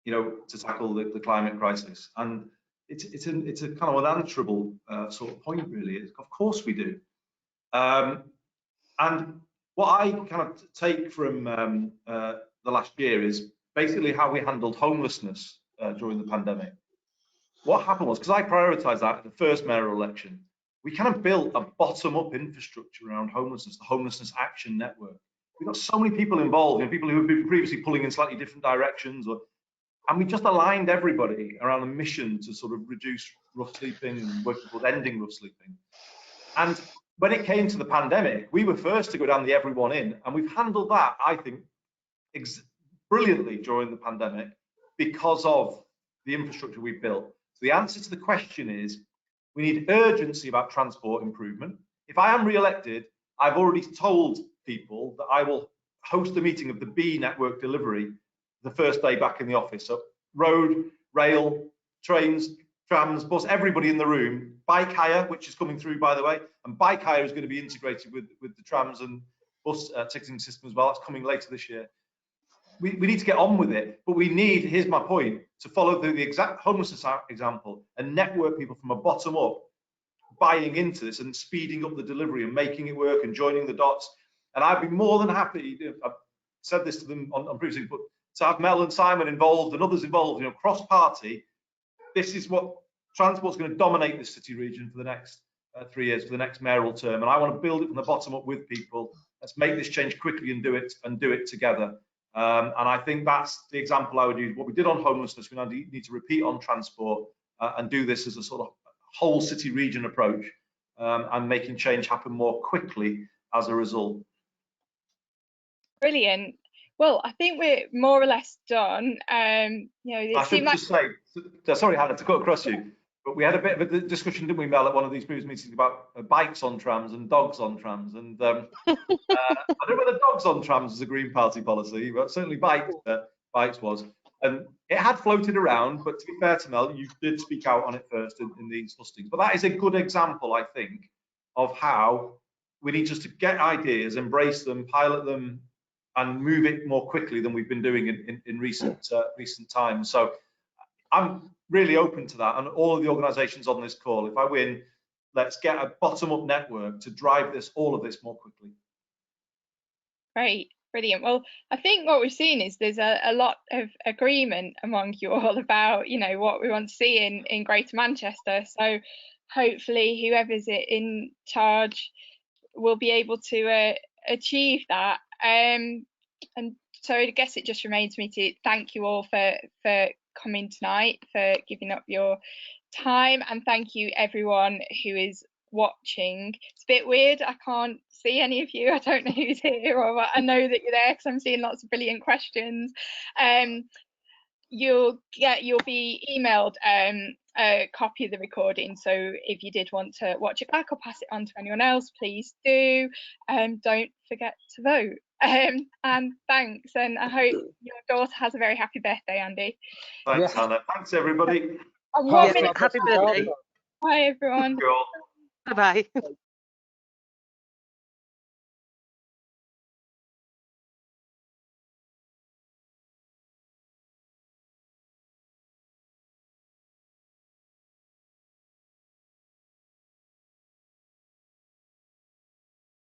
you know, to tackle the climate crisis. And it's a kind of unanswerable sort of point, really. Of course we do. And what I kind of take from the last year is basically how we handled homelessness during the pandemic. What happened was, because I prioritised that at the first mayoral election, we kind of built a bottom-up infrastructure around homelessness, the Homelessness Action Network. We've got so many people involved, you know, people who have been previously pulling in slightly different directions, and we just aligned everybody around a mission to sort of reduce rough sleeping and working towards ending rough sleeping. And when it came to the pandemic, we were first to go down the everyone in, and we've handled that, I think, brilliantly during the pandemic because of the infrastructure we've built. So the answer to the question is, we need urgency about transport improvement. If I am re-elected, I've already told people that I will host a meeting of the B network delivery the first day back in the office. So road, rail, trains, trams, bus, everybody in the room. Bike hire, which is coming through, by the way, and bike hire is going to be integrated with the trams and bus ticketing system as well. That's coming later this year. We need to get on with it, but we need, here's my point, to follow the exact homelessness example and network people from a bottom up, buying into this and speeding up the delivery and making it work and joining the dots. And I'd be more than happy, I've said this to them on previously, but to have Mel and Simon involved and others involved, you know, cross-party. This is what transport's going to dominate this city region for the next 3 years, for the next mayoral term. And I want to build it from the bottom up with people. Let's make this change quickly and do it together. And I think that's the example I would use. What we did on homelessness, we now need to repeat on transport and do this as a sort of whole city region approach, and making change happen more quickly as a result. Brilliant. Well, I think we're more or less done. You know, I should just say, sorry, Hannah, to cut across you, but we had a bit of a discussion, didn't we, Mel, at one of these previous meetings about bikes on trams and dogs on trams. And I don't know whether dogs on trams is a Green Party policy, but certainly bikes was. And it had floated around, but to be fair to Mel, you did speak out on it first in these hustings. But that is a good example, I think, of how we need just to get ideas, embrace them, pilot them, and move it more quickly than we've been doing in recent times. So I'm really open to that, and all of the organisations on this call, if I win, let's get a bottom-up network to drive all of this more quickly. Great, brilliant. Well, I think what we've seen is there's a lot of agreement among you all about, you know, what we want to see in Greater Manchester. So hopefully whoever's in charge will be able to achieve that. And so I guess it just remains me to thank you all for coming tonight, for giving up your time, and thank you everyone who is watching. It's a bit weird, I can't see any of you, I don't know who's here, or I know that you're there because I'm seeing lots of brilliant questions. You'll be emailed a copy of the recording, so if you did want to watch it back or pass it on to anyone else, please do. Don't forget to vote. And thanks, and I hope your daughter has a very happy birthday, Andy. Thanks, Hannah. Thanks, everybody. Happy birthday. Bye, everyone. Cool. Bye-bye.